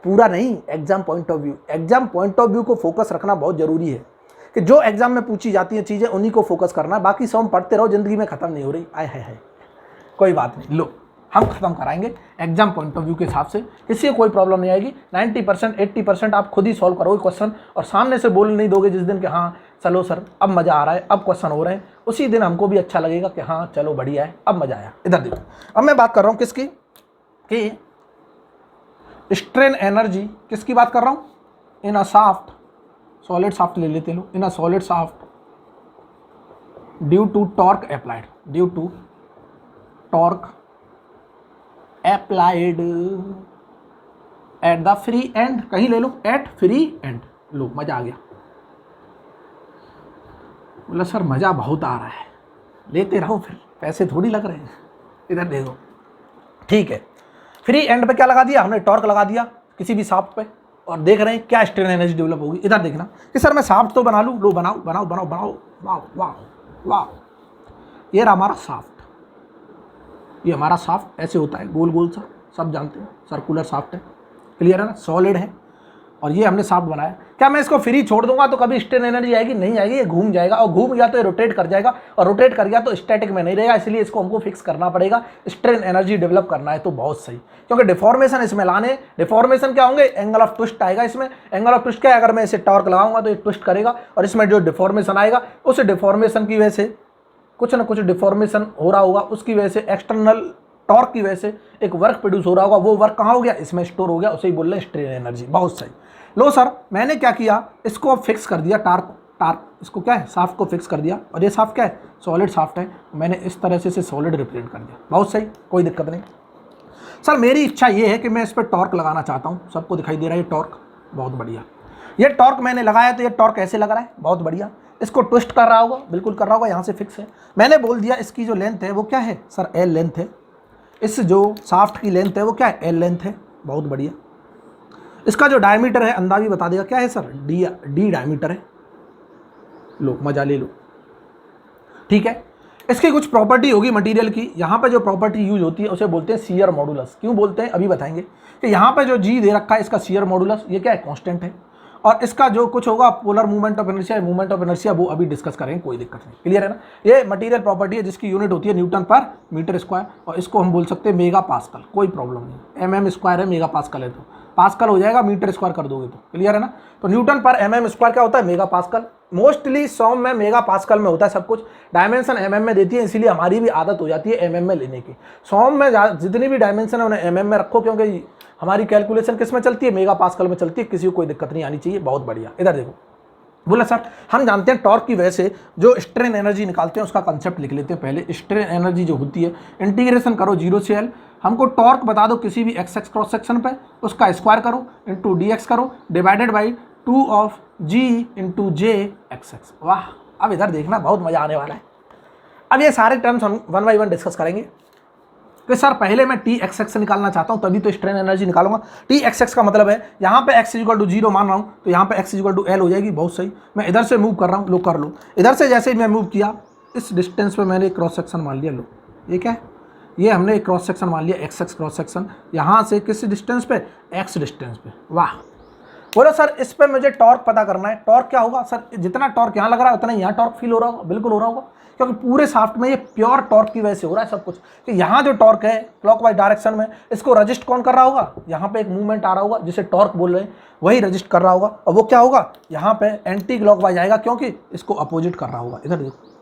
Speaker 1: पूरा नहीं, exam point of view. Exam point of view को फोकस रखना बहुत जरूरी है कि जो एग्जाम में पूछी जाती हैं चीज़ें उन्हीं को फोकस करना, बाकी सॉन्ग पढ़ते रहो, जिंदगी में खत्म नहीं हो रही। आए है कोई बात नहीं, लो हम खत्म कराएंगे एग्जाम पॉइंट ऑफ व्यू के हिसाब से, किसी को कोई प्रॉब्लम नहीं आएगी। 90% 80% आप खुद ही सॉल्व करोगे क्वेश्चन, और सामने से बोल नहीं दोगे जिस दिन कि हाँ चलो सर अब मज़ा आ रहा है, अब क्वेश्चन हो रहे हैं, उसी दिन हमको भी अच्छा लगेगा कि हाँ चलो बढ़िया है, अब मज़ा आया। इधर देखो, अब मैं बात कर रहा हूँ किसकी, कि स्ट्रेन एनर्जी किसकी बात कर रहा हूँ, in a shaft, solid shaft ले लेते लो, in a solid shaft due to torque applied, due to torque applied at the free end, कहीं ले लो एट फ्री एंड, लो मजा आ गया। बोला सर मजा बहुत आ रहा है, लेते रहो फिर, पैसे थोड़ी लग रहे हैं। इधर देखो ठीक है, फ्री एंड पे क्या लगा दिया हमने, टॉर्क लगा दिया किसी भी शाफ्ट पे, और देख रहे हैं क्या स्ट्रेन एनर्जी डेवलप होगी। इधर देखना कि सर मैं शाफ्ट तो बना लूँ, लो बनाओ बनाओ बनाओ बनाओ, वाह वाह वाह, ये रहा हमारा शाफ्ट, ये हमारा शाफ्ट ऐसे होता है गोल गोल सा, सब जानते हैं सर्कुलर शाफ्ट है, क्लियर है ना, सॉलिड है, और ये हमने शाफ्ट बनाया। क्या मैं इसको फ्री छोड़ दूंगा तो कभी स्ट्रेन एनर्जी आएगी, नहीं आएगी, ये घूम जाएगा, और घूम गया तो ये रोटेट कर जाएगा, और रोटेट कर गया तो स्टैटिक में नहीं रहेगा, इसलिए इसको हमको फिक्स करना पड़ेगा। स्ट्रेन एनर्जी डेवलप करना है तो बहुत सही, क्योंकि डिफॉर्मेशन इसमें लाने, डिफॉर्मेशन क्या होंगे, एंगल ऑफ ट्विस्ट आएगा इसमें। एंगल ऑफ ट्विस्ट क्या है, अगर मैं इसे टॉर्क लगाऊंगा तो ये ट्विस्ट करेगा, और इसमें जो डिफॉर्मेशन आएगा उस डिफॉर्मेशन की वजह से कुछ ना कुछ डिफॉर्मेशन हो रहा होगा, उसकी वजह से एक्सटर्नल टॉर्क की वजह से एक वर्क प्रोड्यूस हो रहा होगा, वो वर्क कहाँ हो गया, इसमें स्टोर हो गया, उसे ही बोल रहे हैं स्ट्रेन एनर्जी। बहुत सही। लो सर मैंने क्या किया, इसको फिक्स कर दिया टॉर्क, टार्क, इसको क्या है, शाफ्ट को फिक्स कर दिया, और ये शाफ्ट क्या है, सॉलिड शाफ्ट है, मैंने इस तरह से इसे सॉलिड रिप्रेजेंट कर दिया। बहुत सही, कोई दिक्कत नहीं। सर मेरी इच्छा ये है कि मैं इस पर टॉर्क लगाना चाहता हूँ, सबको दिखाई दे रहा है ये टॉर्क, बहुत बढ़िया। ये टॉर्क मैंने लगाया, तो ये टॉर्क कैसे लग रहा है, बहुत बढ़िया। इसको ट्विस्ट कर रहा होगा, बिल्कुल कर रहा होगा, यहाँ से फिक्स है। मैंने बोल दिया इसकी जो लेंथ है वो क्या है सर, एल लेंथ है। इस जो शाफ्ट की लेंथ है वो क्या है, एल लेंथ है, बहुत बढ़िया। इसका जो डायमीटर है अंदाज भी बता देगा, क्या है सर, डी डायमीटर है। लो मजा ले लो, ठीक है। इसकी कुछ प्रॉपर्टी होगी मटेरियल की, यहाँ पे जो प्रॉपर्टी यूज होती है उसे बोलते हैं शियर मॉडुलस। क्यों बोलते हैं अभी बताएंगे। कि यहाँ पे जो जी दे रखा है इसका शियर मॉडुलस, ये क्या है, कांस्टेंट है। और इसका जो कुछ होगा polar movement of inertia, movement of inertia, वो अभी डिस्कस करेंगे, कोई दिक्कत नहीं, क्लियर है ना। ये मटेरियल प्रॉपर्टी है जिसकी यूनिट होती है न्यूटन पर मीटर स्क्वायर, और इसको हम बोल सकते हैं मेगा पास्कल, कोई प्रॉब्लम नहीं। एमएम स्क्वायर है, मेगा पास्कल है, तो पास्कल हो जाएगा, मीटर स्क्वायर कर दोगे तो, क्लियर है ना। तो न्यूटन पर एमएम स्क्वायर क्या होता है, मेगा पास्कल। मोस्टली 100 में मेगा पास्कल में होता है सब कुछ, डायमेंशन एमएम में देती है, इसीलिए हमारी भी आदत हो जाती है एमएम में लेने की। 100 में जितनी भी डायमेंशन है उन्हें एमएम में रखो, क्योंकि हमारी कैलकुलेशन किस में चलती है, मेगा पास्कल में चलती है, किसी को कोई दिक्कत नहीं आनी चाहिए। बहुत बढ़िया, इधर देखो। बोला सर हम जानते हैं टॉर्क की वजह से जो स्ट्रेन एनर्जी निकालते हैं उसका कंसेप्ट लिख लेते हैं पहले। स्ट्रेन एनर्जी जो होती है, इंटीग्रेशन करो 0 से L, हमको टॉर्क बता दो किसी भी एक्स एक्स क्रॉस सेक्शन पे, उसका स्क्वायर करो इंटू dx करो divided by 2 of g into J x x. वाह, अब इधर देखना बहुत मजा आने वाला है। अब ये सारे टर्म्स हम 1 बाई 1 डिस्कस करेंगे। कि सर पहले मैं टी एक्स एक्स निकालना चाहता हूं, तभी तो स्ट्रेन एनर्जी निकालूंगा। टी एक्स एक्स का मतलब है यहाँ पे x इक्वल टू 0 मान रहा हूँ, तो यहाँ पे x इक्वल टू L हो जाएगी। बहुत सही, मैं इधर से मूव कर रहा हूँ, लो कर लो। इधर से जैसे ही मैं मूव किया, इस डिस्टेंस पे मैंने क्रॉस सेक्शन मान लिया। लो ये क्या है, ये हमने एक क्रॉस सेक्शन मान लिया, एक्स एक्स क्रॉस सेक्शन, यहाँ से किस डिस्टेंस पे, x डिस्टेंस पे। वाह, बोलो सर इस पे मुझे टॉर्क पता करना है। टॉर्क क्या होगा सर, जितना टॉर्क यहाँ लग रहा है उतना यहाँ टॉर्क फील हो रहा होगा, बिल्कुल हो रहा होगा, क्योंकि पूरे शाफ्ट में ये प्योर टॉर्क की वजह से हो रहा है सब कुछ। कि यहाँ जो टॉर्क है क्लॉकवाइज डायरेक्शन में, इसको रजिस्ट कौन कर रहा होगा, यहाँ पे एक मूवमेंट आ रहा होगा जिसे टॉर्क बोल रहे हैं, वही रजिस्ट कर रहा होगा। और वो क्या होगा, यहाँ पे एंटी क्लॉकवाइज आएगा, क्योंकि इसको अपोजिट कर रहा होगा। इधर देखो,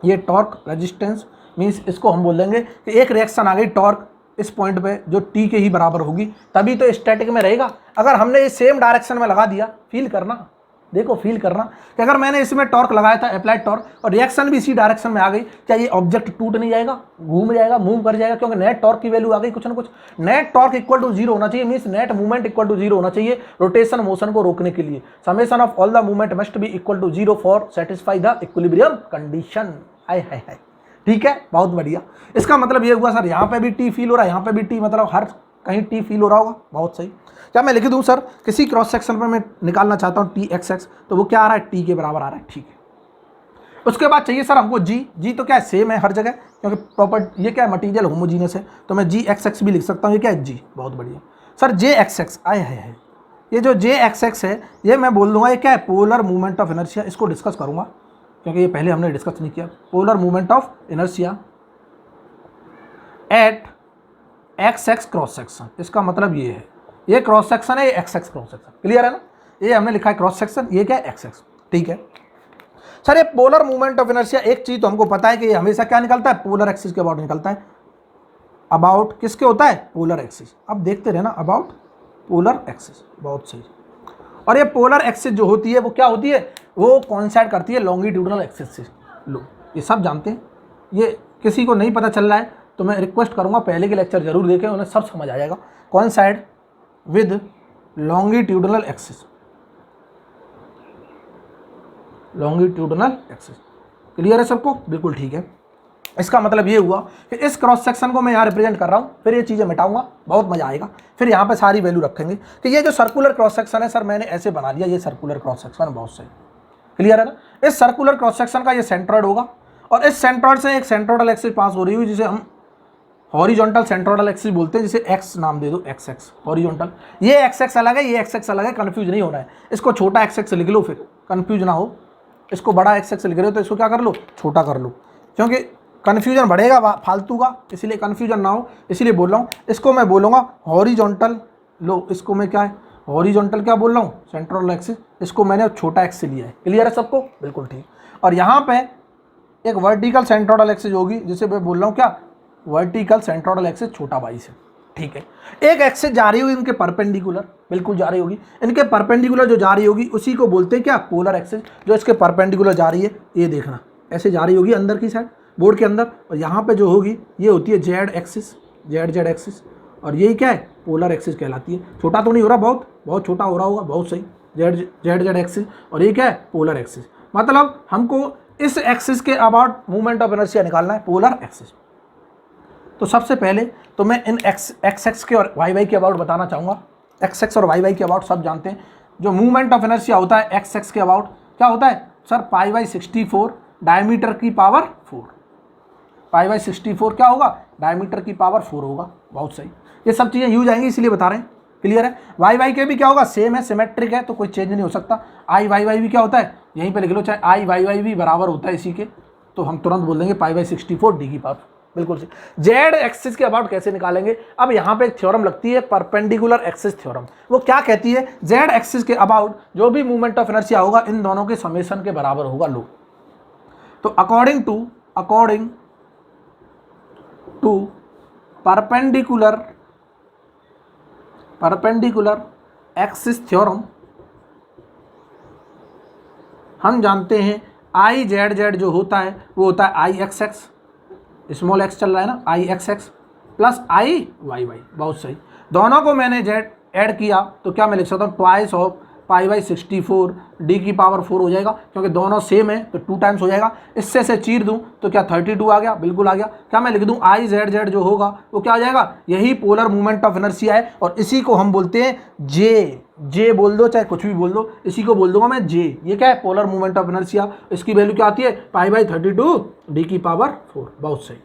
Speaker 1: ये टॉर्क रेजिस्टेंस मीन्स इसको हम बोल देंगे कि एक रिएक्शन आ गई टॉर्क इस पॉइंट पे जो टी के ही बराबर होगी, तभी तो स्टैटिक में रहेगा। अगर हमने ये सेम डायरेक्शन में लगा दिया, फील करना, देखो फील करना कि अगर मैंने इसमें टॉर्क लगाया था अप्लाइड टॉर्क, और रिएक्शन भी इसी डायरेक्शन में आ गई, क्या ये ऑब्जेक्ट टूट नहीं जाएगा, घूम जाएगा, मूव कर जाएगा, क्योंकि नेट टॉर्क की वैल्यू आ गई कुछ ना कुछ। नेट टॉर्क इक्वल टू 0 होना चाहिए, means net movement equal to 0 होना चाहिए रोटेशन मोशन को रोकने के लिए। Summation of all the movement must be equal to 0 for satisfy the equilibrium condition. हाय हाय हाय, ठीक है, बहुत बढ़िया। इसका मतलब ये हुआ सर यहाँ पे भी टी फील हो रहा है, यहाँ पे भी टी, मतलब हर कहीं टी फील हो रहा होगा। बहुत सही। क्या मैं लिख दूँ सर, किसी क्रॉस सेक्शन पर मैं निकालना चाहता हूँ टी एक्स एक्स, तो वो क्या आ रहा है, टी के बराबर आ रहा है, ठीक है। उसके बाद चाहिए सर हमको जी। जी तो क्या है, सेम है हर जगह, क्योंकि प्रॉपर ये क्या है, मटीरियल होमोजीनियस है, तो मैं जी एक्स एक्स भी लिख सकता हूँ। ये क्या है, जी, बहुत बढ़िया। सर जे एक्स एक्स आए है, ये जो जे एक्स एक्स है ये मैं बोल दूंगा ये क्या है, पोलर मूवमेंट ऑफ इनर्शिया। इसको डिस्कस करूँगा क्योंकि ये पहले हमने डिस्कस नहीं किया। Polar movement of inertia at x x cross section, इसका मतलब ये है, ये क्रॉस सेक्शन है, ये x x cross section, clear है ना। ये हमने लिखा है क्रॉस सेक्शन, ये क्या है, एक्स एक्स, ठीक है। सर ये पोलर मूवमेंट ऑफ इनर्शिया, एक चीज तो हमको पता है कि ये हमेशा क्या निकलता है, पोलर एक्सिस के अबाउट निकलता है। अबाउट किसके होता है, पोलर एक्सिस। अब देखते रहना, अबाउट पोलर एक्सिस, बहुत सही। और ये पोलर एक्सिस जो होती है वो क्या होती है, वो कॉइंसाइड करती है लॉन्गिट्यूडनल एक्सिस से। लो ये सब जानते हैं, ये किसी को नहीं पता चल रहा है तो मैं रिक्वेस्ट करूंगा पहले के लेक्चर जरूर देखें, उन्हें सब समझ आ जाएगा। Coincide with longitudinal axis, longitudinal axis, clear है सबको, बिल्कुल ठीक है। इसका मतलब ये हुआ कि इस क्रॉस सेक्शन को मैं यहाँ रिप्रेजेंट कर रहा हूँ, फिर ये चीज़ें मिटाऊंगा, बहुत मजा आएगा। फिर यहाँ पे सारी वैल्यू रखेंगे कि ये जो सर्कुलर क्रॉस सेक्शन है, सर मैंने ऐसे बना लिया, ये सर्कुलर क्रॉस सेक्शन बहुत सही, क्लियर है ना। इस सर्कुलर क्रॉस सेक्शन का ये सेंट्रॉइड होगा, और इस सेंट्रॉइड से एक सेंट्रोइडल एक्सिस पास हो रही हुई, जिसे हम हॉरिजॉन्टल सेंट्रोइडल एक्सिस बोलते हैं, जिसे एक्स नाम दे दो, एक्स एक्स हॉरिजॉन्टल। ये एक्स एक्स अलग है, ये एक्स एक्स अलग है, कन्फ्यूज नहीं होना है। इसको छोटा एक्स एक्स लिख लो, फिर कन्फ्यूज ना हो। इसको बड़ा एक्स एक्स लिख रहे हो तो इसको क्या कर लो, छोटा कर लो, क्योंकि कन्फ्यूजन बढ़ेगा फालतू का, इसलिए कन्फ्यूजन ना हो, इसलिए बोल रहा हूँ। इसको मैं बोलूँगा हॉरिजॉन्टल, लो इसको मैं क्या है, हॉरिजॉन्टल क्या बोल रहा हूँ, सेंट्रोइडल एक्सिस। इसको मैंने छोटा एक्स से लिया है, क्लियर है सबको, बिल्कुल ठीक। और यहाँ पे एक वर्टिकल सेंट्रोइडल एक्सिस होगी, जिसे मैं बोल रहा हूँ क्या, वर्टिकल सेंट्रोइडल एक्सिस छोटा वाई से, ठीक है, एक एक्सिस जा रही होगी इनके परपेंडिकुलर, बिल्कुल जा रही होगी, इनके परपेंडिकुलर जो जा रही होगी उसी को बोलते हैं क्या, पोलर एक्सिस। जो इसके परपेंडिकुलर जा रही है, ये देखना ऐसे जा रही होगी अंदर की साइड बोर्ड के अंदर, और यहाँ पे जो होगी ये होती है जेड एक्सिस, जेड एक्सिस, और यही क्या है, पोलर एक्सिस कहलाती है। छोटा तो नहीं हो रहा, बहुत बहुत छोटा हो रहा होगा, बहुत सही, जेड एक्सिस, और ये क्या है, पोलर एक्सिस। मतलब हमको इस एक्सिस के अबाउट मूवमेंट ऑफ इनर्शिया निकालना है, पोलर एक्सिस। तो सबसे पहले तो मैं इन एक्स के और वाई के अबाउट बताना चाहूँगा। एक्स और वाई के अबाउट सब जानते हैं। जो मूवमेंट ऑफ इनर्शिया होता है एक्स के अबाउट क्या होता है सर, π/64 डायमीटर की पावर 4, π/64 क्या होगा, डायमीटर की पावर 4 होगा। बहुत सही, ये सब चीज़ें यूज आएंगी इसलिए बता रहे हैं, क्लियर है। वाई के भी क्या होगा, सेम है, सिमेट्रिक है, तो कोई चेंज नहीं हो सकता। आई वाई भी क्या होता है, यहीं पे लिख लो, चाहे आई वाई भी बराबर होता है इसी के, तो हम तुरंत बोल देंगे π/64 डी की पावर, बिल्कुल सही। जेड एक्सिस के अबाउट कैसे निकालेंगे, अब यहाँ पे एक थ्योरम लगती है परपेंडिकुलर एक्सिस थ्योरम। वो क्या कहती है, जेड एक्सिस के अबाउट जो भी मूवमेंट ऑफ इनर्शिया होगा इन दोनों के समेशन के बराबर होगा। लो, तो according to perpendicular axis theorem हम जानते हैं आई जेड जो होता है वो होता है आई एक्स, स्मॉल एक्स चल रहा है ना, आई एक्स प्लस आई वाई। बहुत सही, दोनों को मैंने जेड ऐड किया तो क्या मैं लिख सकता हूँ, ट्वाइस ऑफ π/64 डी की पावर 4 हो जाएगा, क्योंकि दोनों सेम है तो 2 टाइम्स हो जाएगा। इससे से चीर दूं तो क्या 32 आ गया, बिल्कुल आ गया। क्या मैं लिख दूं, आई जेड जो होगा वो क्या आ जाएगा, यही पोलर मूवमेंट ऑफ इनर्शिया है, और इसी को हम बोलते हैं जे बोल दो चाहे कुछ भी बोल दो, इसी को बोल दूंगा मैं जे। ये क्या है, पोलर मूवमेंट ऑफ इनर्शिया। इसकी वैल्यू क्या आती है, π/32 डी की पावर 4। बहुत सही,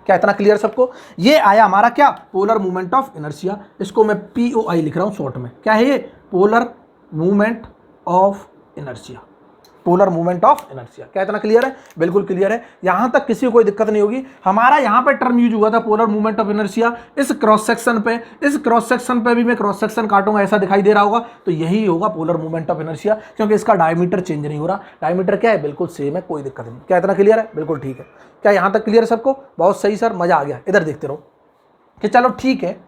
Speaker 1: क्या इतना क्लियर सबको। ये आया हमारा क्या, पोलर मूवमेंट ऑफ इनर्शिया। इसको मैं POI लिख रहा हूँ शॉर्ट में। क्या है ये, polar movement of inertia, polar movement of inertia. क्या इतना क्लियर है, बिल्कुल क्लियर है। यहां तक किसी को कोई दिक्कत नहीं होगी। हमारा यहां पे टर्म यूज हुआ था पोलर मूवमेंट ऑफ इनर्शिया इस क्रॉस सेक्शन पे, इस क्रॉस सेक्शन पे भी मैं क्रॉस सेक्शन काटूंगा, ऐसा दिखाई दे रहा होगा, तो यही होगा पोलर मूवमेंट ऑफ इनर्शिया, क्योंकि इसका डायमीटर चेंज नहीं हो रहा। डायमीटर क्या है, बिल्कुल सेम है, कोई दिक्कत नहीं। क्या इतना क्लियर है, बिल्कुल ठीक है। क्या यहां तक क्लियर है सबको, बहुत सही सर, मजा आ गया। इधर देखते रहो कि चलो ठीक है,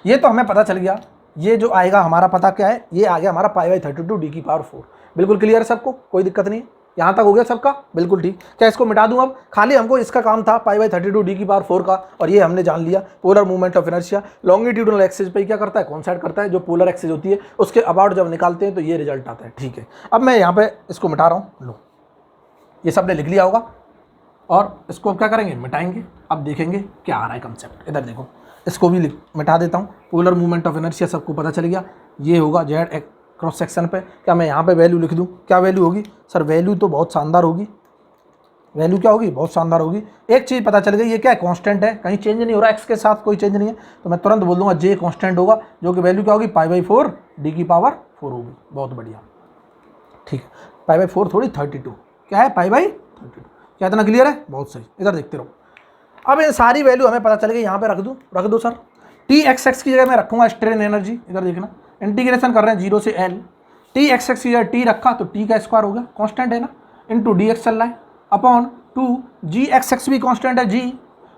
Speaker 1: ये तो हमें पता चल गया। ये जो आएगा हमारा पता क्या है, ये आ गया हमारा π/32 डी की पावर 4। बिल्कुल क्लियर है सबको, कोई दिक्कत नहीं है। यहाँ तक हो गया सबका, बिल्कुल ठीक। क्या इसको मिटा दूँ अब, खाली हमको इसका काम था π/32 डी की पावर 4 का, और ये हमने जान लिया polar movement of inertia. Longitudinal axis पे क्या करता है, कॉन्साइड करता है, जो पोलर एक्सिस होती है उसके अबाउट जब निकालते हैं तो ये रिजल्ट आता है। ठीक है, अब मैं यहाँ पे इसको मिटा रहा हूँ। लो, ये सब ने लिख लिया होगा, और इसको क्या करेंगे, मिटाएंगे। अब देखेंगे क्या आ रहा है कंसेप्ट। इधर देखो, इसको भी मिटा देता हूँ। पोलर मूवमेंट ऑफ इनर्शिया सबको पता चल गया, ये होगा जेड क्रॉस सेक्शन पे। क्या मैं यहाँ पे वैल्यू लिख दूँ, क्या वैल्यू होगी सर, वैल्यू तो बहुत शानदार होगी। वैल्यू क्या होगी, बहुत शानदार होगी। एक चीज़ पता चल गई, ये क्या है, कांस्टेंट है, कहीं चेंज नहीं हो रहा, एक्स के साथ कोई चेंज नहीं है, तो मैं तुरंत बोल दूंगा जे कांस्टेंट होगा, जो कि वैल्यू क्या होगी, π/4 डी की पावर 4 होगी। बहुत बढ़िया, ठीक है। π/4 थोड़ी 32, क्या है, π/32। क्या इतना क्लियर है, बहुत सही। इधर देखते रहो। अब ये सारी वैल्यू हमें पता चल गई, यहाँ पे रख दो सर। Tx की जगह मैं रखूंगा स्ट्रेन एनर्जी। इधर देखना, इंटीग्रेशन कर रहे हैं 0 से L। Tx की जगह T रखा तो T का स्क्वायर हो गया, कांस्टेंट है ना, इंटू dx चल रहा है, अपॉन 2 Gxx भी कांस्टेंट है G,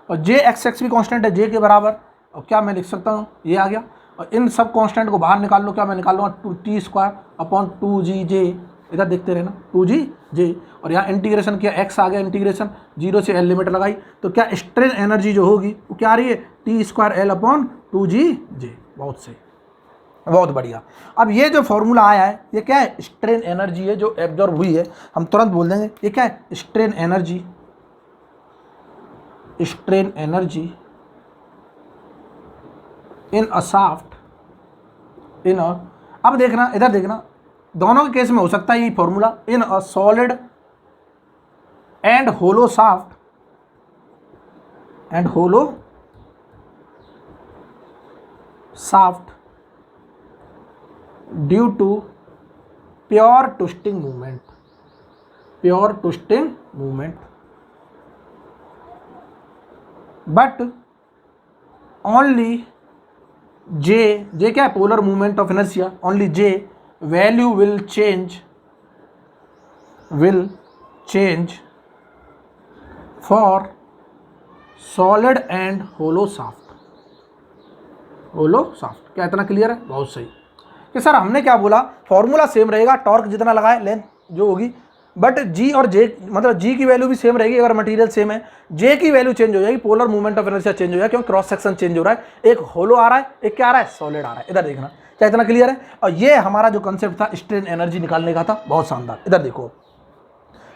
Speaker 1: और Jxx भी कांस्टेंट है J के बराबर। और क्या मैं लिख सकता हूँ, ये आ गया, और इन सब कांस्टेंट को बाहर निकाल लो। क्या मैं निकाल लूँगा, 2t² अपॉन 2Gj। इधर देखते रहना, 2Gj, और यहाँ इंटीग्रेशन किया, x आ गया, इंटीग्रेशन 0 से L लिमिट लगाई, तो क्या स्ट्रेन एनर्जी जो होगी वो क्या आ रही है, T² L अपॉन 2Gj। बहुत सही, बहुत बढ़िया। अब ये जो फॉर्मूला आया है ये क्या है, स्ट्रेन एनर्जी है जो एब्जॉर्ब हुई है। हम तुरंत बोल देंगे ये क्या है, strain energy, strain energy in a shaft, in a, अब देखना, इधर देखना, दोनों के केस में हो सकता है ये formula, in a solid and hollow shaft, and hollow shaft due to pure twisting movement, pure twisting movement, but only J क्या है, polar movement of inertia, only J value will change for solid and hollow shaft, hollow shaft. क्या इतना क्लियर है? बहुत सही। कि सर हमने क्या बोला, फॉर्मूला सेम रहेगा, टॉर्क जितना लगाए लेंथ जो होगी, बट जी और जे मतलब जी की वैल्यू भी सेम रहेगी अगर मटेरियल सेम है, जे की वैल्यू चेंज हो जाएगी, polar movement of inertia change हो जाएगा, क्योंकि क्रॉस सेक्शन चेंज हो रहा है, एक होलो आ रहा है, एक क्या आ रहा है, सॉलिड आ रहा है। इधर देखना, क्या इतना क्लियर है? और ये हमारा जो कंसेप्ट था स्ट्रेन एनर्जी निकालने का था, बहुत शानदार। इधर देखो,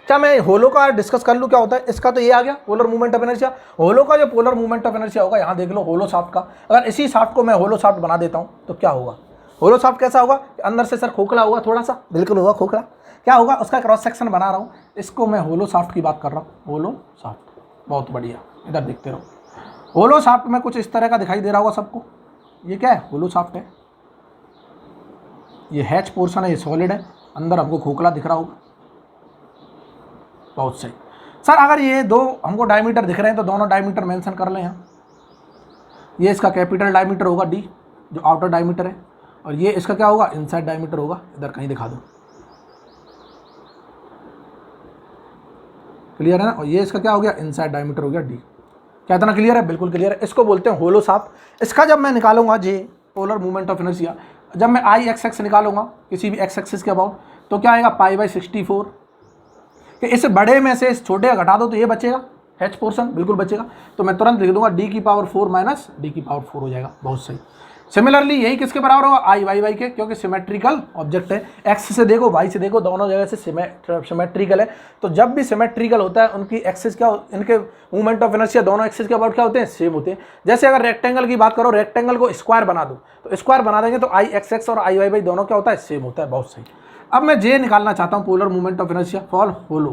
Speaker 1: क्या मैं होलो का डिस्कस कर लूँ क्या होता है इसका? तो ये आ गया पोलर मूवमेंट ऑफ इनर्शिया। होलो का जो पोलर मूवमेंट ऑफ इनर्शिया होगा, यहाँ देख लो होलो शाफ्ट का, अगर इसी शाफ्ट को मैं होलो शाफ्ट बना देता हूँ तो क्या होगा? होलो शाफ्ट कैसा होगा? अंदर से सर खोखला होगा, थोड़ा सा, बिल्कुल होगा खोखला। क्या होगा? उसका क्रॉस सेक्शन बना रहा हूँ, इसको मैं होलो शाफ्ट की बात कर रहा हूँ, होलो शाफ्ट। बहुत बढ़िया, इधर देखते रहो। होलो शाफ्ट में कुछ इस तरह का दिखाई दे रहा होगा सबको। ये क्या है? होलो शाफ्ट है। ये हैच पोर्शन है, ये सॉलिड है, अंदर हमको खोखला दिख रहा होगा। बहुत सही। सर अगर ये दो हमको डायमीटर दिख रहे हैं तो दोनों डायमीटर मेंशन कर लें यहाँ। ये इसका कैपिटल डायमीटर होगा डी, जो आउटर डायमीटर है, और ये इसका क्या होगा? इनसाइड डायमीटर होगा। इधर कहीं दिखा दो, क्लियर है ना? और ये इसका क्या हो गया? इनसाइड डायमीटर हो गया डी। क्या इतना क्लियर है? बिल्कुल क्लियर है। इसको बोलते हैं होलो शाफ्ट। इसका जब मैं निकालूंगा जे, पोलर मूवमेंट ऑफ इनर्शिया, जब मैं आई एक्स एक्स निकालूंगा किसी भी एक्स एक्सिस के अबाउट, तो क्या आएगा? π/64। कि इस बड़े में से इस छोटे का घटा दो तो ये बचेगा, एच पोर्शन बिल्कुल बचेगा, तो मैं तुरंत लिख दूंगा d⁴ माइनस d⁴ हो जाएगा। बहुत सही। सिमिलरली यही किसके बराबर होगा? आई वाई वाई के, क्योंकि सिमेट्रिकल ऑब्जेक्ट है, एक्स से देखो वाई से देखो, दोनों जगह से सिमेट्रिकल है। तो जब भी सिमेट्रिकल होता है उनकी एक्सिस क्या, इनके मूवमेंट ऑफ इनर्शिया दोनों एक्सिस के अबाउट क्या होते हैं? सेम होते हैं। जैसे अगर रेक्टेंगल की बात करो, रेक्टेंगल को स्क्वायर बना दो, तो स्क्वायर बना देंगे तो आई एक्स एक्स और आई वाई वाई दोनों क्या होता है? सेम होता है। बहुत सही। अब मैं जे निकालना चाहता हूँ, polar movement of inertia for hollow.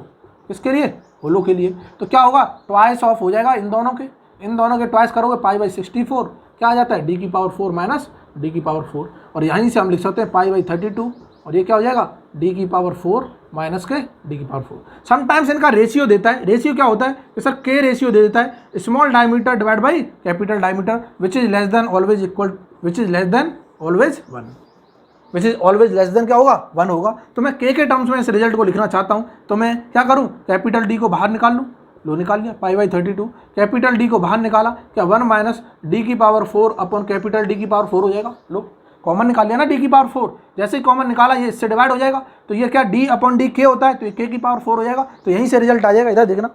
Speaker 1: किसके लिए? होलो के लिए। तो क्या होगा? ट्वाइस ऑफ हो जाएगा इन दोनों के ट्वाइस करोगे, π/64 क्या आ जाता है? d⁴ माइनस d⁴, और यहीं से हम लिख सकते हैं π/32, और ये क्या हो जाएगा? d⁴ माइनस के d⁴। समटाइम्स इनका रेशियो देता है। रेशियो क्या होता है कि सर के रेशियो दे देता है, small diameter divide by capital diameter, which is less than always equal, which is less than always 1, which is always less than क्या होगा? 1 होगा। तो मैं के टर्म्स में इस रिजल्ट को लिखना चाहता हूँ, तो मैं क्या करूँ? कैपिटल डी को बाहर निकाल लूँ, लो निकाल लिया, π/32। कैपिटल डी को बाहर निकाला, क्या 1 minus d⁴ upon capital d⁴ हो जाएगा। लो कॉमन निकाल लिया ना d⁴, जैसे ही कॉमन निकाला ये इससे डिवाइड हो जाएगा, तो ये क्या d/d के होता है, तो ये k⁴ हो जाएगा। तो यहीं से रिजल्ट आ जाएगा, इधर देखना,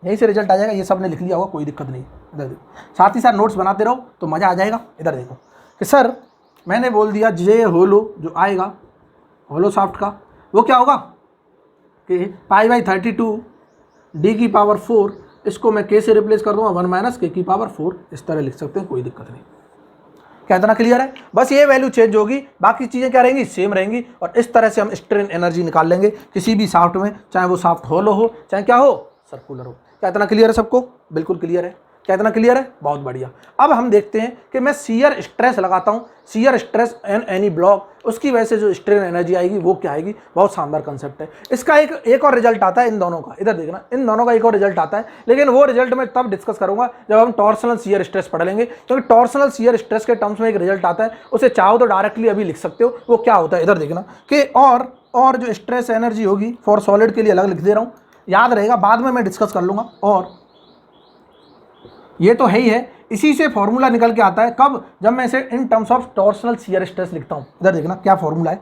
Speaker 1: यहीं से रिजल्ट आ जाएगा। ये सब ने लिख लिया होगा, कोई दिक्कत नहीं। इधर देखो, साथ ही साथ नोट्स बनाते रहो तो मज़ा आ जाएगा। इधर देखो कि सर मैंने बोल दिया जे होलो जो आएगा होलो शाफ्ट का, वो क्या होगा कि π/32 d⁴, इसको मैं k से रिप्लेस कर दूंगा, 1 माइनस k⁴, इस तरह लिख सकते हैं, कोई दिक्कत नहीं। क्या इतना क्लियर है? बस ये वैल्यू चेंज होगी, बाकी चीज़ें क्या रहेंगी? सेम रहेंगी। और इस तरह से हम स्ट्रेन एनर्जी निकाल लेंगे किसी भी शाफ्ट में, चाहे वो शाफ्ट होलो हो, चाहे क्या हो, सर्कुलर हो। क्या इतना क्लियर है सबको? बिल्कुल क्लियर है। क्या इतना क्लियर है? बहुत बढ़िया। अब हम देखते हैं कि मैं शियर स्ट्रेस लगाता हूँ, shear stress an any block, उसकी वजह से जो स्ट्रेन एनर्जी आएगी वो क्या आएगी। बहुत शानदार कंसेप्ट है। इसका एक और रिजल्ट आता है इन दोनों का, इधर देखना, इन दोनों का एक और रिजल्ट आता है, लेकिन वो रिजल्ट मैं तब डिस्कस करूंगा जब हम टॉर्सनल शियर स्ट्रेस पढ़ लेंगे, क्योंकि टॉर्सनल शियर स्ट्रेस के टर्म्स में एक रिजल्ट आता है, उसे चाहो तो डायरेक्टली अभी लिख सकते हो, वो क्या होता है। इधर देखना कि और जो स्ट्रेस एनर्जी होगी फॉर सॉलिड के लिए अलग लिख दे रहा हूँ, याद रहेगा, बाद में मैं डिस्कस कर लूँगा। और ये तो है ही है, इसी से फॉर्मूला निकल के आता है कब? जब मैं इसे in terms of torsional shear stress लिखता हूँ। इधर देखना क्या फॉर्मूला है,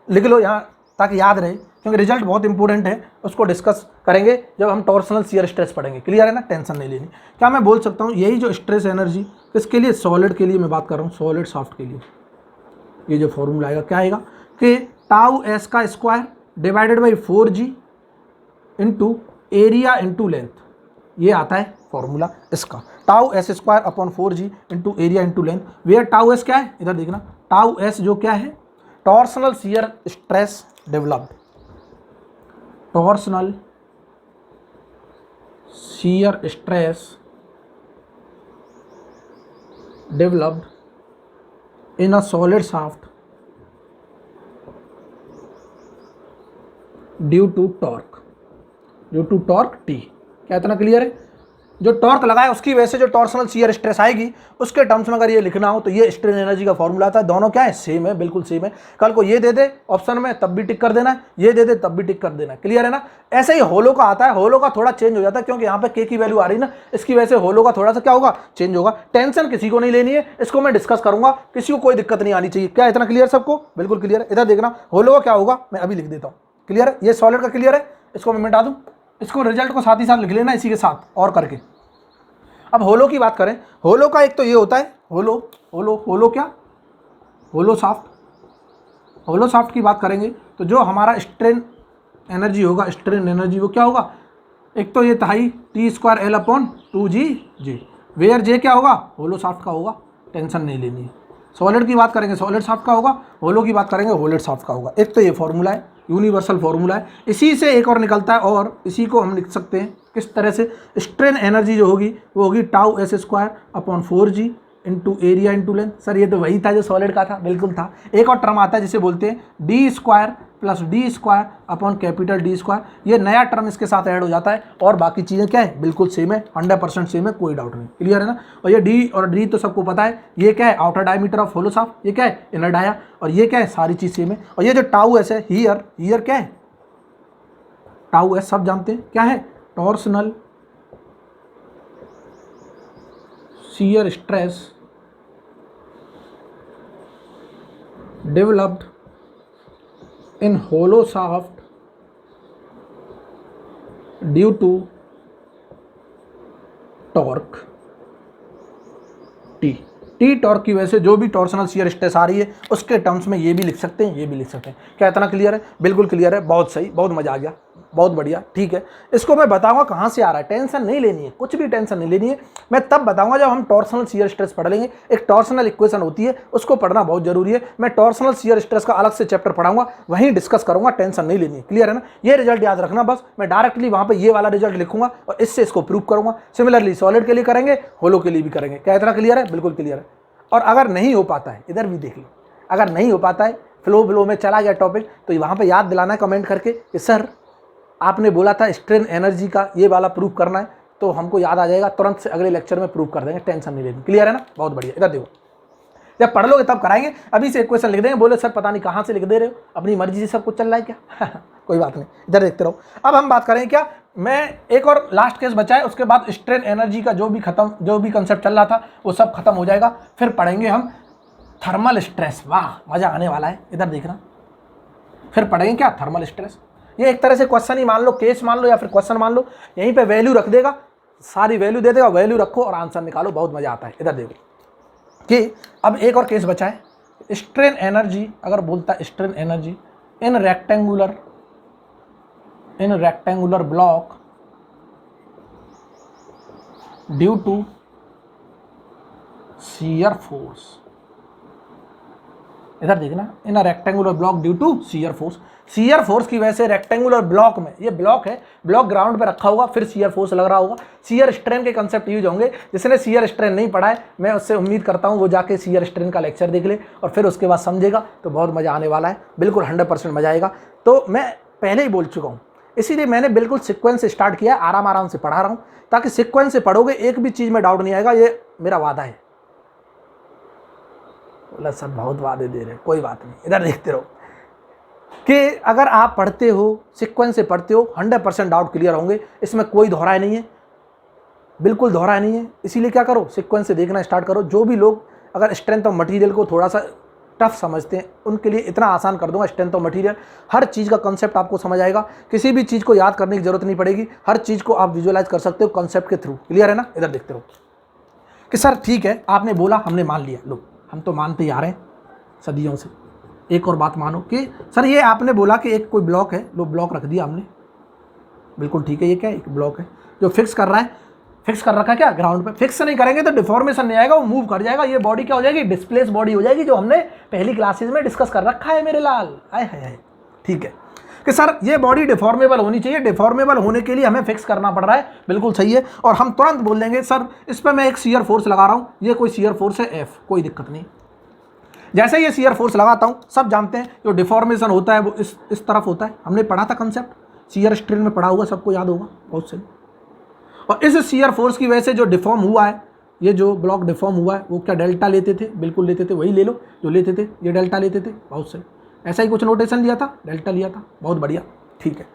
Speaker 1: लिख लो यहाँ ताकि याद रहे, क्योंकि रिजल्ट बहुत इंपॉर्टेंट है, उसको डिस्कस करेंगे जब हम टॉर्सनल शियर स्ट्रेस पढ़ेंगे। क्लियर है ना? टेंशन नहीं लेनी। क्या मैं बोल सकता हूँ यही जो स्ट्रेस एनर्जी किसके लिए? सॉलिड के लिए मैं बात कर रहा हूँ, सॉलिड शाफ्ट के लिए। ये जो फॉर्मूला आएगा क्या आएगा कि τs का square divided by 4g into area into length, ये आता है फॉर्मूला इसका, τs² upon 4g into area into length, where τs क्या है? इधर देखना, τs जो क्या है? Torsional shear stress developed, torsional shear stress developed in a solid shaft due to torque, T. क्या इतना क्लियर है? जो टॉर्क लगाए उसकी वजह से जो टॉर्सनल शियर स्ट्रेस आएगी उसके टर्म्स में अगर ये लिखना हो तो ये स्ट्रेन एनर्जी का फॉर्मूला आता है। दोनों क्या है, सेम है, बिल्कुल सेम है। कल को ये दे दे ऑप्शन में तब भी टिक कर देना है, ये दे दे तब भी टिक कर देना है। क्लियर है ना। ऐसे ही होलो का आता है, होलो का थोड़ा चेंज हो जाता है क्योंकि यहाँ पे के की वैल्यू आ रही है ना, इसकी वजह से होलो का थोड़ा सा क्या होगा, चेंज होगा। टेंशन किसी को नहीं लेनी है, इसको मैं डिस्कस करूंगा, किसी को कोई दिक्कत नहीं आनी चाहिए। क्या इतना क्लियर सबको, बिल्कुल क्लियर है। इधर देखना होलो का क्या होगा, मैं अभी लिख देता हूँ। क्लियर है, ये सॉलिड का क्लियर है, इसको मैं मिटा दूं, इसको रिजल्ट को साथ ही साथ लिख लेना इसी के साथ और करके। अब होलो की बात करें, होलो का एक तो ये होता है होलो, होलो क्या, होलो शाफ्ट। होलो शाफ्ट की बात करेंगे तो जो हमारा स्ट्रेन एनर्जी होगा, स्ट्रेन एनर्जी वो क्या होगा, एक तो ये ताई T²L/2G, वेयर जे क्या होगा, होलो शाफ्ट का होगा, टेंशन नहीं लेनी है। सॉलिड की बात करेंगे सॉलिड शाफ्ट का होगा, होलो की बात करेंगे होलिड शाफ्ट का होगा। एक तो ये फॉर्मूला है, यूनिवर्सल फॉर्मूला है। इसी से एक और निकलता है और इसी को हम लिख सकते हैं किस तरह से, स्ट्रेन एनर्जी जो होगी वो होगी τS²/4G into area into length. Sir ये तो वही था जो सॉलिड का था, बिल्कुल था। एक और टर्म आता है जिसे बोलते हैं D² + D² D²। ये नया टर्म इसके साथ ऐड हो जाता है और बाकी चीज़ें क्या है, बिल्कुल सेम है, 100% सेम है, कोई डाउट नहीं। क्लियर है ना। और ये D और D तो सबको पता है, ये क्या है, outer diameter of hollow shaft, ये क्या है, इनर डाया, और ये क्या है, सारी चीज़ सेम है। और ये जो τS है, हियर क्या है, τS सब जानते हैं क्या है, torsional shear stress developed in hollow shaft due to torque T torque की वजह से जो भी टॉर्सनल शियर स्ट्रेस आ रही है उसके टर्म्स में ये भी लिख सकते हैं, ये भी लिख सकते हैं। क्या इतना क्लियर है, बिल्कुल क्लियर है, बहुत सही, बहुत मजा आ गया, बहुत बढ़िया। ठीक है, इसको मैं बताऊंगा कहाँ से आ रहा है, टेंशन नहीं लेनी है, कुछ भी टेंशन नहीं लेनी है। मैं तब बताऊंगा जब हम टॉर्सनल शियर स्ट्रेस पढ़ लेंगे। एक टॉर्सनल इक्वेशन होती है, उसको पढ़ना बहुत जरूरी है। मैं टॉर्सनल शियर स्ट्रेस का अलग से चैप्टर पढ़ाऊंगा, वहीं डिस्कस करूंगा, टेंशन नहीं लेनी है। क्लियर है ना। ये रिजल्ट याद रखना बस, मैं डायरेक्टली वहां पर ये वाला रिजल्ट लिखूंगा और इससे इसको प्रूव करूंगा। सिमिलरली सॉलिड के लिए करेंगे, होलो के लिए भी करेंगे। क्या इतना क्लियर है, बिल्कुल क्लियर है। और अगर नहीं हो पाता है, इधर भी देख लो, अगर नहीं हो पाता है, फ्लो में चला गया टॉपिक, तो वहां पे याद दिलाना है कमेंट करके कि सर आपने बोला था स्ट्रेन एनर्जी का ये वाला प्रूव करना है, तो हमको याद आ जाएगा, तुरंत से अगले लेक्चर में प्रूव कर देंगे, टेंशन नहीं लेनी। क्लियर है ना, बहुत बढ़िया। इधर देखो, जब पढ़ लोगे तब कराएंगे, अभी से इक्वेशन लिख देंगे। बोले सर पता नहीं कहाँ से लिख दे रहे हो, अपनी मर्जी से सब कुछ चल रहा है क्या कोई बात नहीं, इधर देखते रहो। अब हम बात करें क्या, मैं एक और लास्ट केस बचा है, उसके बाद स्ट्रेन एनर्जी का जो भी कंसेप्ट चल रहा था वो सब खत्म हो जाएगा। फिर पढ़ेंगे हम थर्मल स्ट्रेस। वाह मजा आने वाला है, इधर देखना। फिर पढ़ेंगे क्या, थर्मल स्ट्रेस। ये एक तरह से क्वेश्चन ही मान लो, केस मान लो या फिर क्वेश्चन मान लो, यहीं पे वैल्यू रख देगा, सारी वैल्यू दे देगा, वैल्यू रखो और आंसर निकालो, बहुत मजा आता है। इधर देखो कि अब एक और केस बचा है, स्ट्रेन एनर्जी अगर बोलता है, strain energy in rectangular block due to shear force. इधर देखना, in rectangular block due to shear force. Shear force की वजह से रेक्टेंगुलर ब्लॉक में, ये ब्लॉक है, ब्लॉक ग्राउंड पे रखा होगा, फिर शियर फोर्स लग रहा होगा। शियर स्ट्रेन के कंसेप्ट यूज होंगे। जिसने शियर स्ट्रेन नहीं पढ़ा है, मैं उससे उम्मीद करता हूं वो जाके शियर स्ट्रेन का लेक्चर देख ले और फिर उसके बाद समझेगा, तो बहुत मजा आने वाला है, बिल्कुल 100% मजा आएगा। तो मैं पहले ही बोल चुका हूँ, इसीलिए मैंने बिल्कुल सीक्वेंस से स्टार्ट किया, आराम से पढ़ा रहा हूँ, ताकि सीक्वेंस से पढ़ोगे एक भी चीज में डाउट नहीं आएगा, ये मेरा वादा है। बोला सर बहुत वादे दे रहे, कोई बात नहीं, इधर देखते रहो कि अगर आप पढ़ते हो, सीक्वेंस से पढ़ते हो, 100% डाउट क्लियर होंगे, इसमें कोई दोहराए नहीं है, बिल्कुल दोहराए नहीं है। इसीलिए क्या करो, सीक्वेंस से देखना स्टार्ट करो। जो भी लोग अगर स्ट्रेंथ ऑफ मटेरियल को थोड़ा सा टफ समझते हैं, उनके लिए इतना आसान कर दूंगा, स्ट्रेंथ ऑफ मटेरियल, हर चीज़ का कंसेप्ट आपको समझ आएगा, किसी भी चीज़ को याद करने की जरूरत नहीं पड़ेगी, हर चीज़ को आप विजुअलाइज कर सकते हो कंसेप्ट के थ्रू। क्लियर है ना। इधर देखते रहो कि सर ठीक है, आपने बोला, हमने मान लिया, लो हम तो मानते ही आ रहे हैं सदियों से। एक और बात मानो कि सर ये आपने बोला कि एक कोई ब्लॉक है, लो ब्लॉक रख दिया हमने, बिल्कुल ठीक है, ये क्या है, एक ब्लॉक है जो फिक्स कर रहा है, फिक्स कर रखा है क्या, ग्राउंड पे। फिक्स नहीं करेंगे तो डिफॉर्मेशन नहीं आएगा, वो मूव कर जाएगा, ये बॉडी क्या हो जाएगी, डिस्प्लेस बॉडी हो जाएगी, जो हमने पहली क्लासेज में डिस्कस कर रखा है मेरे लाल। आए हाय, ठीक है कि सर ये बॉडी डिफॉर्मेबल होनी चाहिए, डिफॉर्मेबल होने के लिए हमें फिक्स करना पड़ रहा है, बिल्कुल सही है। और हम तुरंत बोल देंगे सर इस पर मैं एक शियर फोर्स लगा रहा हूँ, ये कोई शियर फोर्स है एफ, कोई दिक्कत नहीं। जैसे ये शियर फोर्स लगाता हूँ, सब जानते हैं जो डिफॉर्मेशन होता है वो इस तरफ होता है, हमने पढ़ा था कंसेप्ट, शियर स्ट्रेन में पढ़ा होगा, सबको याद होगा, बहुत सही। और इस शियर फोर्स की वजह से जो डिफॉर्म हुआ है, ये जो ब्लॉक डिफॉर्म हुआ है वो क्या डेल्टा लेते थे, बिल्कुल लेते थे, वही ले लो जो लेते थे, ये डेल्टा लेते थे। बहुत सही, ऐसा ही कुछ नोटेशन लिया था, डेल्टा लिया था, बहुत बढ़िया। ठीक है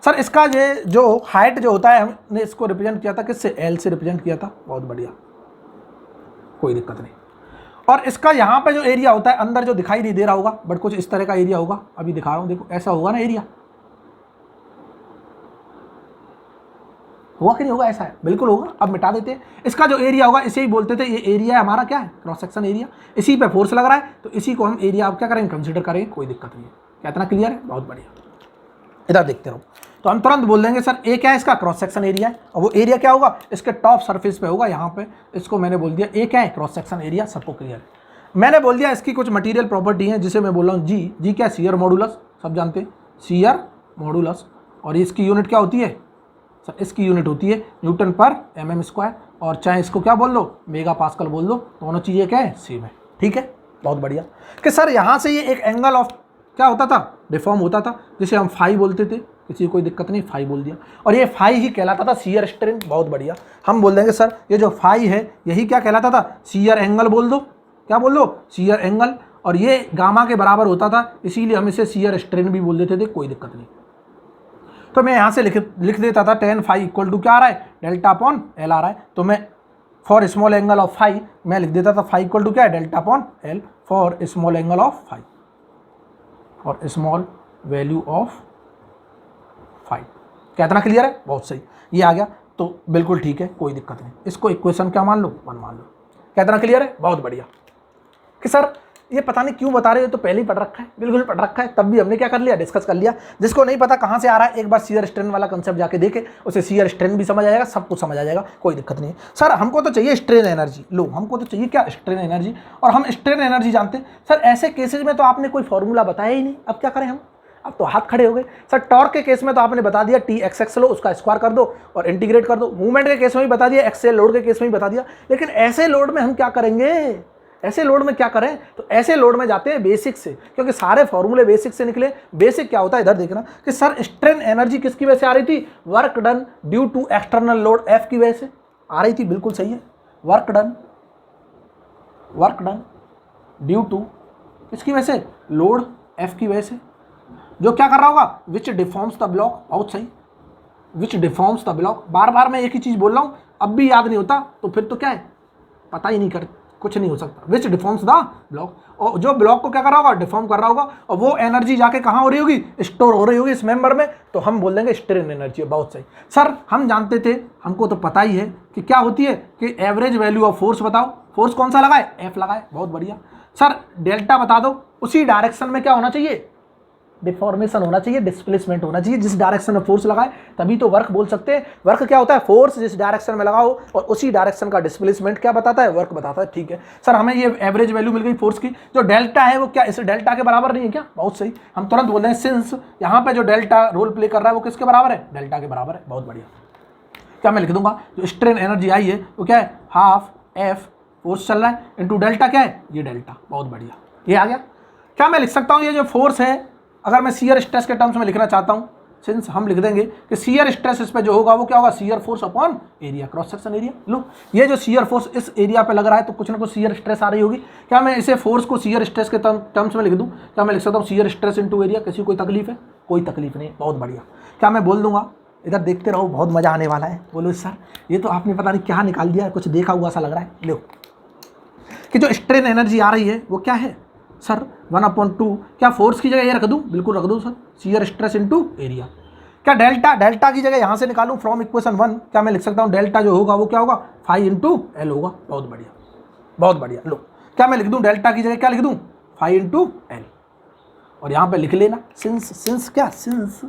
Speaker 1: सर, इसका ये जो हाइट जो होता है हमने इसको रिप्रेजेंट किया था किससे, एल से रिप्रेजेंट किया था, बहुत बढ़िया, कोई दिक्कत नहीं। और इसका यहाँ पे जो एरिया होता है अंदर जो दिखाई नहीं दे रहा होगा बट कुछ इस तरह का एरिया होगा, अभी दिखा रहा हूँ, देखो ऐसा होगा ना एरिया, होगा कि नहीं होगा, ऐसा है, बिल्कुल होगा। अब मिटा देते हैं, इसका जो एरिया होगा इसे ही बोलते थे, ये एरिया है हमारा, क्या है, क्रॉस सेक्शन एरिया, इसी पे फोर्स लग रहा है तो इसी को हम एरिया आप क्या करेंगे, कंसीडर करेंगे, कोई दिक्कत नहीं है। क्या इतना क्लियर है, बहुत बढ़िया। इधर देखते रहो, तो हम तुरंत बोल देंगे सर ए क्या है, इसका क्रॉस सेक्शन एरिया है, और वो एरिया क्या होगा, इसके टॉप सरफेस पे होगा, यहाँ पे इसको मैंने बोल दिया ए क्या है, क्रॉस सेक्शन एरिया, सबको क्लियर है। मैंने बोल दिया इसकी कुछ मटेरियल प्रॉपर्टी है जिसे मैं बोल रहा हूँ जी, जी क्या है, शियर मॉडुलस, सब जानते हैं शियर मॉडुलस, और इसकी यूनिट क्या होती है सर, इसकी यूनिट होती है न्यूटन पर mm स्क्वायर, और चाहे इसको क्या बोल दो, मेगा पास्कल बोल दो, दोनों चीज़ें क्या है, सेम है। ठीक है, बहुत बढ़िया। कि सर यहाँ से ये एक एंगल ऑफ क्या होता था, डिफॉर्म होता था, जिसे हम फाई बोलते थे, किसी कोई दिक्कत नहीं, फाई बोल दिया, और ये फाई ही कहलाता था शियर स्ट्रेन, बहुत बढ़िया। हम बोल देंगे सर ये जो फाई है यही क्या कहलाता था, शियर एंगल बोल दो, क्या बोल दो, शियर एंगल, और ये गामा के बराबर होता था, इसीलिए हम इसे शियर स्ट्रेन भी बोल देते थे, कोई दिक्कत नहीं। तो मैं यहाँ से लिख देता था tan फाई इक्वल टू क्या आ रहा है, डेल्टा अपॉन एल आ रहा है, तो मैं for small angle of phi मैं लिख देता था फाई इक्वल टू क्या है, delta upon L for small angle of phi, और स्मॉल वैल्यू ऑफ फाई। क्या इतना क्लियर है, बहुत सही, ये आ गया तो बिल्कुल ठीक है, कोई दिक्कत नहीं, इसको इक्वेशन क्या मान लो, 1 मान लो। क्या इतना क्लियर है, बहुत बढ़िया। कि सर ये पता नहीं क्यों बता रहे हो, तो पहले ही पढ़ रखा है, बिल्कुल पढ़ रखा है, तब भी हमने क्या कर लिया, डिस्कस कर लिया। जिसको नहीं पता कहाँ से आ रहा है, एक बार शियर स्ट्रेन वाला कंसेप्ट जाके देखे, उसे शियर स्ट्रेन भी समझ आएगा, सब कुछ समझ आ जाएगा, कोई दिक्कत नहीं। सर हमको तो चाहिए स्ट्रेन एनर्जी, लो हमको तो चाहिए क्या, स्ट्रेन एनर्जी, और हम स्ट्रेन एनर्जी जानते हैं। सर ऐसे केसेज में तो आपने कोई फॉर्मूला बताया ही नहीं, अब क्या करें हम, अब तो हाथ खड़े हो गए। सर टॉर्क के केस में तो आपने बता दिया T(x) लो, उसका स्क्वायर कर दो और इंटीग्रेट कर दो, मूवमेंट के केस में भी बता दिया, एक्सेल लोड के केस में भी बता दिया, लेकिन ऐसे लोड में हम क्या करेंगे, ऐसे लोड में क्या करें, तो ऐसे लोड में जाते हैं बेसिक से, क्योंकि सारे फॉर्मूले बेसिक से निकले। बेसिक क्या होता है, इधर देखना कि सर स्ट्रेन एनर्जी किसकी वजह से आ रही थी, work done due to external load F की वजह से आ रही थी, बिल्कुल सही है, वर्क डन ड्यू टू किसकी वजह से, लोड F की वजह से, जो क्या कर रहा होगा, विच डिफॉर्म्स द ब्लॉक, बहुत सही, विच डिफॉर्म्स द ब्लॉक। बार बार मैं एक ही चीज बोल रहा हूं, अब भी याद नहीं होता तो फिर तो क्या है, पता ही नहीं कर, कुछ नहीं हो सकता। विच डिफॉर्म्स द ब्लॉक, और जो ब्लॉक को क्या कर रहा होगा, डिफॉर्म कर रहा होगा, और वो एनर्जी जाके कहाँ हो रही होगी, स्टोर हो रही होगी इस मेंबर में, तो हम बोल देंगे स्ट्रेन एनर्जी। बहुत सही सर, हम जानते थे, हमको तो पता ही है कि क्या होती है, कि एवरेज वैल्यू ऑफ फोर्स बताओ, फोर्स कौन सा लगाए, F लगाए, बहुत बढ़िया। सर डेल्टा बता दो, उसी डायरेक्शन में क्या होना चाहिए, डिफॉर्मेशन होना चाहिए, डिस्प्लेसमेंट होना चाहिए, जिस डायरेक्शन में फोर्स लगाए तभी तो वर्क बोल सकते हैं। वर्क क्या होता है, फोर्स जिस डायरेक्शन में लगाओ और उसी डायरेक्शन का डिस्प्लेसमेंट क्या बताता है, वर्क बताता है। ठीक है सर, हमें ये एवरेज वैल्यू मिल गई फोर्स की, जो डेल्टा है वो क्या इस डेल्टा के बराबर नहीं है क्या, बहुत सही, हम तुरंत बोल रहे हैं सिंस यहाँ पे जो डेल्टा रोल प्ले कर रहा है वो किसके बराबर है, डेल्टा के बराबर है, बहुत बढ़िया। क्या मैं लिख दूंगा, जो स्ट्रेन एनर्जी आई है वो क्या है, हाफ F फोर्स चल रहा है इंटू डेल्टा, क्या है ये डेल्टा, बहुत बढ़िया, ये आ गया। क्या मैं लिख सकता हूँ, ये जो फोर्स है अगर मैं शियर स्ट्रेस के टर्म्स में लिखना चाहता हूँ, सिंस हम लिख देंगे कि शियर स्ट्रेस इस पे जो होगा वो क्या होगा, shear force upon area, cross section area. लो ये जो शियर फोर्स इस एरिया पे लग रहा है तो कुछ ना कुछ शियर स्ट्रेस आ रही होगी। क्या मैं इसे फोर्स को शियर स्ट्रेस के टर्म्स में लिख दूँ, क्या मैं लिख सकता हूँ शियर स्ट्रेस इंटू एरिया, किसी कोई तकलीफ है, कोई तकलीफ नहीं, बहुत बढ़िया। क्या मैं बोल दूंगा, इधर देखते रहो, बहुत मजा आने वाला है। बोलो सर ये तो आपने पता नहीं क्या निकाल दिया, कुछ देखा हुआ सा लग रहा है। लो कि जो स्ट्रेन एनर्जी आ रही है वो क्या है सर, 1/2, क्या फोर्स की जगह ये रख दूं, बिल्कुल रख दूं sir, shear stress into area. क्या डेल्टा की जगह यहां से निकालूं फ्रॉम इक्वेशन 1, क्या मैं लिख सकता हूं डेल्टा जो होगा वो क्या होगा, फाई इंटू एल होगा, बहुत बढ़िया, बहुत बढ़िया। लो क्या मैं लिख दूं डेल्टा की जगह क्या लिख दूं, फाई इंटू एल, और यहां पे लिख लेना सिंस क्या, सिंस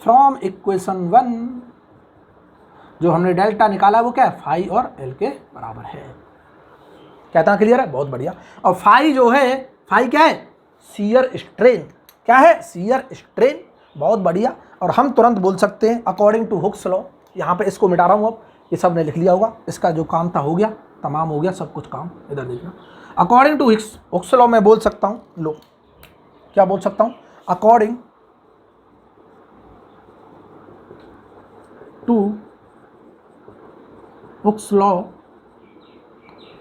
Speaker 1: फ्रॉम इक्वेशन 1 जो हमने डेल्टा निकाला है वो क्या है, फाई और एल के बराबर है। कहता क्लियर है, बहुत बढ़िया। और फाई जो है, फाई क्या है, शियर स्ट्रेन, क्या है, शियर स्ट्रेन, बहुत बढ़िया। और हम तुरंत बोल सकते हैं अकॉर्डिंग टू हुक्स लॉ, यहाँ पे इसको मिटा रहा हूँ, अब ये सब ने लिख लिया होगा, इसका जो काम था हो गया, तमाम हो गया सब कुछ काम। इधर देखना, अकॉर्डिंग टू हुक्स लॉ मैं बोल सकता हूँ, लो क्या बोल सकता हूँ, अकॉर्डिंग टू हुक्स लॉ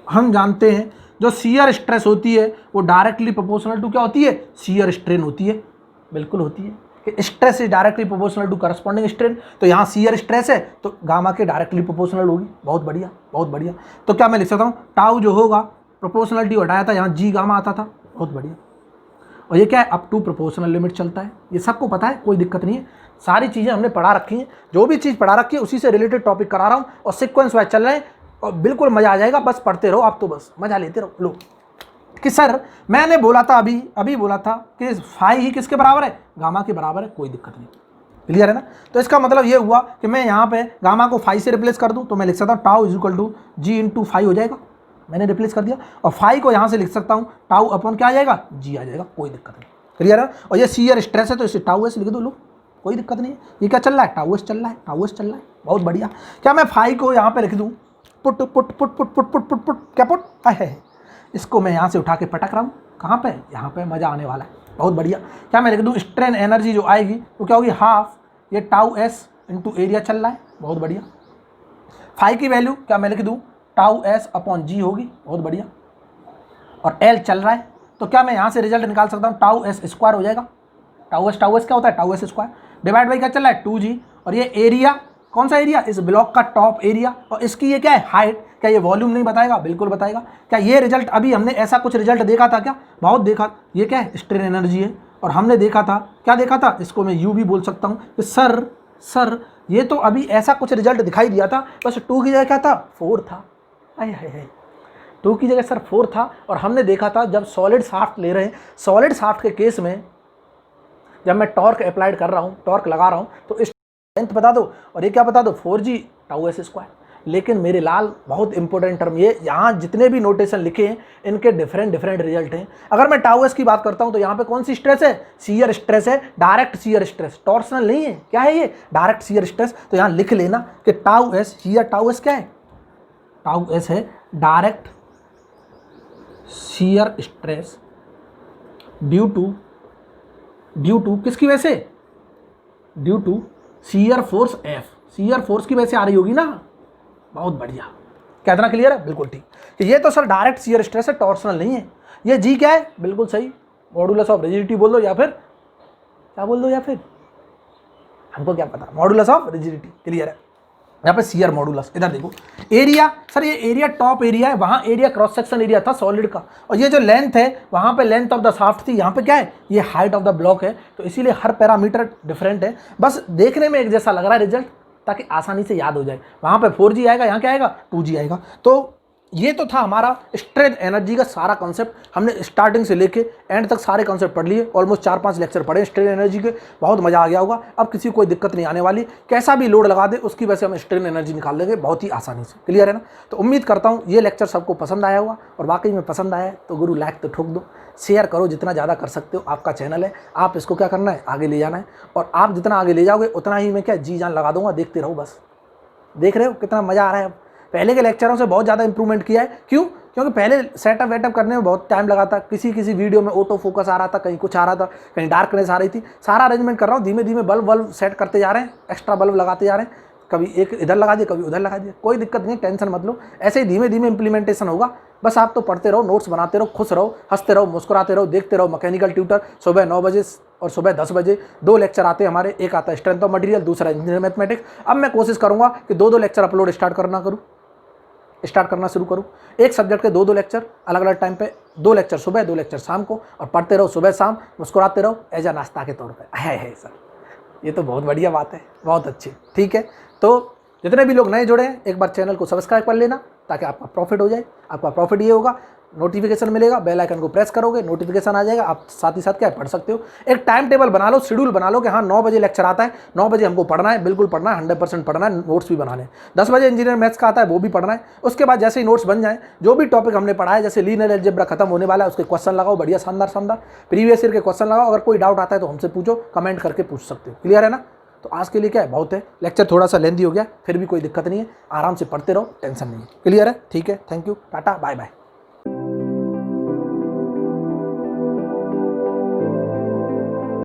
Speaker 1: हम जानते हैं जो शियर स्ट्रेस होती है वो डायरेक्टली प्रोपोर्शनल टू क्या होती है, शियर स्ट्रेन होती है। बिल्कुल होती है कि stress is directly proportional to corresponding strain, तो यहाँ शियर स्ट्रेस है तो गामा के डायरेक्टली प्रोपोर्शनल होगी। बहुत बढ़िया, बहुत बढ़िया। तो क्या मैं लिख सकता हूँ, टाउ जो होगा प्रोपोर्शनलिटी हटाया था, यहाँ जी गामा आता था। बहुत बढ़िया। और ये क्या है, अप टू प्रोपोर्शनल लिमिट चलता है। ये सबको पता है, कोई दिक्कत नहीं है। सारी चीज़ें हमने पढ़ा रखी हैं, जो भी चीज़ पढ़ा रखी है उसी से रिलेटेड टॉपिक करा रहा हूँ और सीक्वेंस वाइज चल रहे हैं और बिल्कुल मज़ा आ जाएगा। बस पढ़ते रहो आप, तो बस मज़ा लेते रहो। लो कि सर मैंने बोला था अभी बोला था कि फाई ही किसके बराबर है, गामा के बराबर है। कोई दिक्कत नहीं, क्लियर है ना। तो इसका मतलब ये हुआ कि मैं यहाँ पे गामा को फाई से रिप्लेस कर दूँ तो मैं लिख सकता हूँ tau is equal to G into phi हो जाएगा। मैंने रिप्लेस कर दिया। और फाई को यहाँ से लिख सकता हूँ टाउ अपॉन क्या आ जाएगा, जी आ जाएगा। कोई दिक्कत नहीं, क्लियर है। और ये शियर स्ट्रेस है तो इसे टाउ एस लिख दो। लो कोई दिक्कत नहीं है। ये क्या चल रहा है, टाउ एस चल रहा है, टाउ एस चल रहा है। बहुत बढ़िया। क्या मैं फाई को यहाँ पे लिख दूँ, put put put put put put put put क्या पुट है, इसको मैं यहाँ से उठा के पटक रहा हूँ। कहाँ पे, यहाँ पे। मज़ा आने वाला है। बहुत बढ़िया। क्या मैं लिख दूँ, स्ट्रेन एनर्जी जो आएगी वो क्या होगी, हाफ ये टाउ एस इंटू एरिया चल रहा है। बहुत बढ़िया। फाई की वैल्यू क्या मैं लिख दूँ, टाउ एस अपॉन जी होगी। बहुत बढ़िया। और एल चल रहा है तो क्या मैं यहाँ से रिजल्ट निकाल सकता हूँ, टाउ एस स्क्वायर हो जाएगा। टाउ एस क्या होता है, tau S square divide by क्या चल रहा है, 2g। और ये एरिया कौन सा एरिया, इस ब्लॉक का टॉप एरिया। और इसकी ये क्या है, हाइट। क्या ये वॉल्यूम नहीं बताएगा, बिल्कुल बताएगा। क्या ये रिजल्ट अभी हमने ऐसा कुछ रिजल्ट देखा था क्या, बहुत देखा। ये क्या है, स्ट्रेन एनर्जी है। और हमने देखा था, क्या देखा था, इसको मैं यू भी बोल सकता हूँ कि सर ये तो अभी ऐसा कुछ रिजल्ट दिखाई दिया था, बस 2 की जगह क्या था, 4 था। है 2 की जगह सर 4 था। और हमने देखा था जब सॉलिड शाफ्ट ले रहे हैं, सॉलिड शाफ्ट के केस में जब मैं टॉर्क अप्लाइड कर रहा हूँ, टॉर्क लगा रहा हूँ, तो इस लेंथ बता दो और ये क्या बता दो, 4g टाउ एस स्क्वायर। लेकिन मेरे लाल बहुत इंपॉर्टेंट टर्म, ये यहाँ जितने भी नोटेशन लिखे हैं इनके डिफरेंट रिजल्ट हैं। अगर मैं टाउ एस की बात करता हूँ तो यहाँ पे कौन सी स्ट्रेस है, शियर स्ट्रेस है, डायरेक्ट शियर स्ट्रेस, टॉर्सनल नहीं है। क्या है ये, डायरेक्ट शियर स्ट्रेस। तो यहाँ लिख लेना कि tau s, here tau s क्या है, टाउ एस है direct shear stress due to किसकी वजह से, due to shear force F. Shear force की वजह से आ रही होगी ना। बहुत बढ़िया। क्या इतना क्लियर है, बिल्कुल ठीक। कि ये तो सर डायरेक्ट शियर स्ट्रेस है, टॉर्सनल नहीं है। ये जी क्या है, बिल्कुल सही, मॉडुलस ऑफ रिजिडिटी बोल दो या फिर क्या बोल दो, या फिर हमको क्या पता, मॉडुलस ऑफ रिजिडिटी। क्लियर है। यहाँ पे शियर मॉडुलस, इधर देखो एरिया, सर ये एरिया टॉप एरिया है, वहाँ एरिया क्रॉस सेक्शन एरिया था सॉलिड का। और ये जो लेंथ है वहाँ पे लेंथ ऑफ द शाफ्ट थी, यहाँ पे क्या है, ये हाइट ऑफ द ब्लॉक है। तो इसीलिए हर पैरामीटर डिफरेंट है, बस देखने में एक जैसा लग रहा है रिजल्ट, ताकि आसानी से याद हो जाए। वहाँ पे 4g आएगा, यहाँ क्या आएगा, 2g आएगा। तो ये तो था हमारा स्ट्रेन एनर्जी का सारा कॉन्सेप्ट। हमने स्टार्टिंग से लेके एंड तक सारे कॉन्सेप्ट पढ़ लिए, ऑलमोस्ट 4-5 लेक्चर पढ़े स्ट्रेन एनर्जी के। बहुत मज़ा आ गया होगा। अब किसी को कोई दिक्कत नहीं आने वाली, कैसा भी लोड लगा दे उसकी वजह से हम स्ट्रेन एनर्जी निकाल लेंगे बहुत ही आसानी से। क्लियर है ना। तो उम्मीद करता हूँ ये लेक्चर सबको पसंद आया होगा, और वाकई में पसंद आया है तो गुरु लाइक तो ठोक दो, शेयर करो जितना ज़्यादा कर सकते हो। आपका चैनल है, आप इसको क्या करना है, आगे ले जाना है। और आप जितना आगे ले जाओगे उतना ही मैं क्या जी जान लगा दूंगा। देखते रहो बस। देख रहे हो कितना मज़ा आ रहा है। अब पहले के लेक्चरों से बहुत ज़्यादा इंप्रूवमेंट किया है। क्यों, क्योंकि पहले सेटअप वेटअप करने में बहुत टाइम लगा था। किसी वीडियो में ऑटो फोकस आ रहा था, कहीं कुछ आ रहा था, कहीं डार्कनेस आ रही थी। सारा अरेंजमेंट कर रहा हूँ, धीमे धीमे बल्ब सेट करते जा रहे हैं, एक्स्ट्रा बल्ब लगाते जा रहे हैं। कभी एक इधर लगा दिया, कभी उधर लगा दिया, कोई दिक्कत नहीं, टेंशन मत लो। ऐसे ही धीमे धीमे इंप्लीमेंटेशन होगा। बस आप तो पढ़ते रहो, नोट्स बनाते रहो, खुश रहो, हंसते रहो, मुस्कुराते रहो, देखते रहो मैकेनिकल ट्यूटर। सुबह 9 बजे और सुबह 10 बजे 2 लेक्चर आते हैं हमारे। एक आता है स्ट्रेंथ ऑफ मटेरियल, दूसरा इंजीनियरिंग मैथमेटिक्स। अब मैं कोशिश करूँगा कि 2 लेक्चर अपलोड स्टार्ट करना शुरू करूँ। एक सब्जेक्ट के 2 लेक्चर अलग अलग टाइम पे, 2 लेक्चर सुबह, 2 लेक्चर शाम को, और पढ़ते रहो सुबह शाम, मुस्कुराते रहो एज अ नाश्ता के तौर पे। है सर, ये तो बहुत बढ़िया बात है, बहुत अच्छी। ठीक है, तो जितने भी लोग नए जुड़े हैं एक बार चैनल को सब्सक्राइब कर लेना, ताकि आपका प्रॉफिट हो जाए। आपका प्रॉफिट ये होगा, नोटिफिकेशन मिलेगा, बेल आइकन को प्रेस करोगे, नोटिफिकेशन आ जाएगा, आप साथ ही साथ क्या पढ़ सकते हो। एक टाइम टेबल बना लो, शेड्यूल बना लो कि हाँ 9 बजे लेक्चर आता है, 9 बजे हमको पढ़ना है, बिल्कुल पढ़ना है, 100% पढ़ना है, नोट्स भी बनाने हैं। 10 बजे इंजीनियर मैथ्स का आता है, वो भी पढ़ना है। उसके बाद जैसे ही नोट्स बन जाए, जो भी टॉपिक हमने पढ़ा है, जैसे लीनियर अलजेब्रा खत्म होने वाला है, उसके क्वेश्चन लगाओ, बढ़िया शानदार प्रीवियस ईयर के क्वेश्चन लगाओ। अगर कोई डाउट आता है तो हमसे पूछो, कमेंट करके पूछ सकते हो। क्लियर है ना। तो आज के लिए क्या है, बहुत है, लेक्चर थोड़ा सा लेंदी हो गया, फिर भी कोई दिक्कत नहीं है, आराम से पढ़ते रहो, टेंशन नहीं है। क्लियर है, ठीक है, thank you, tata, bye bye.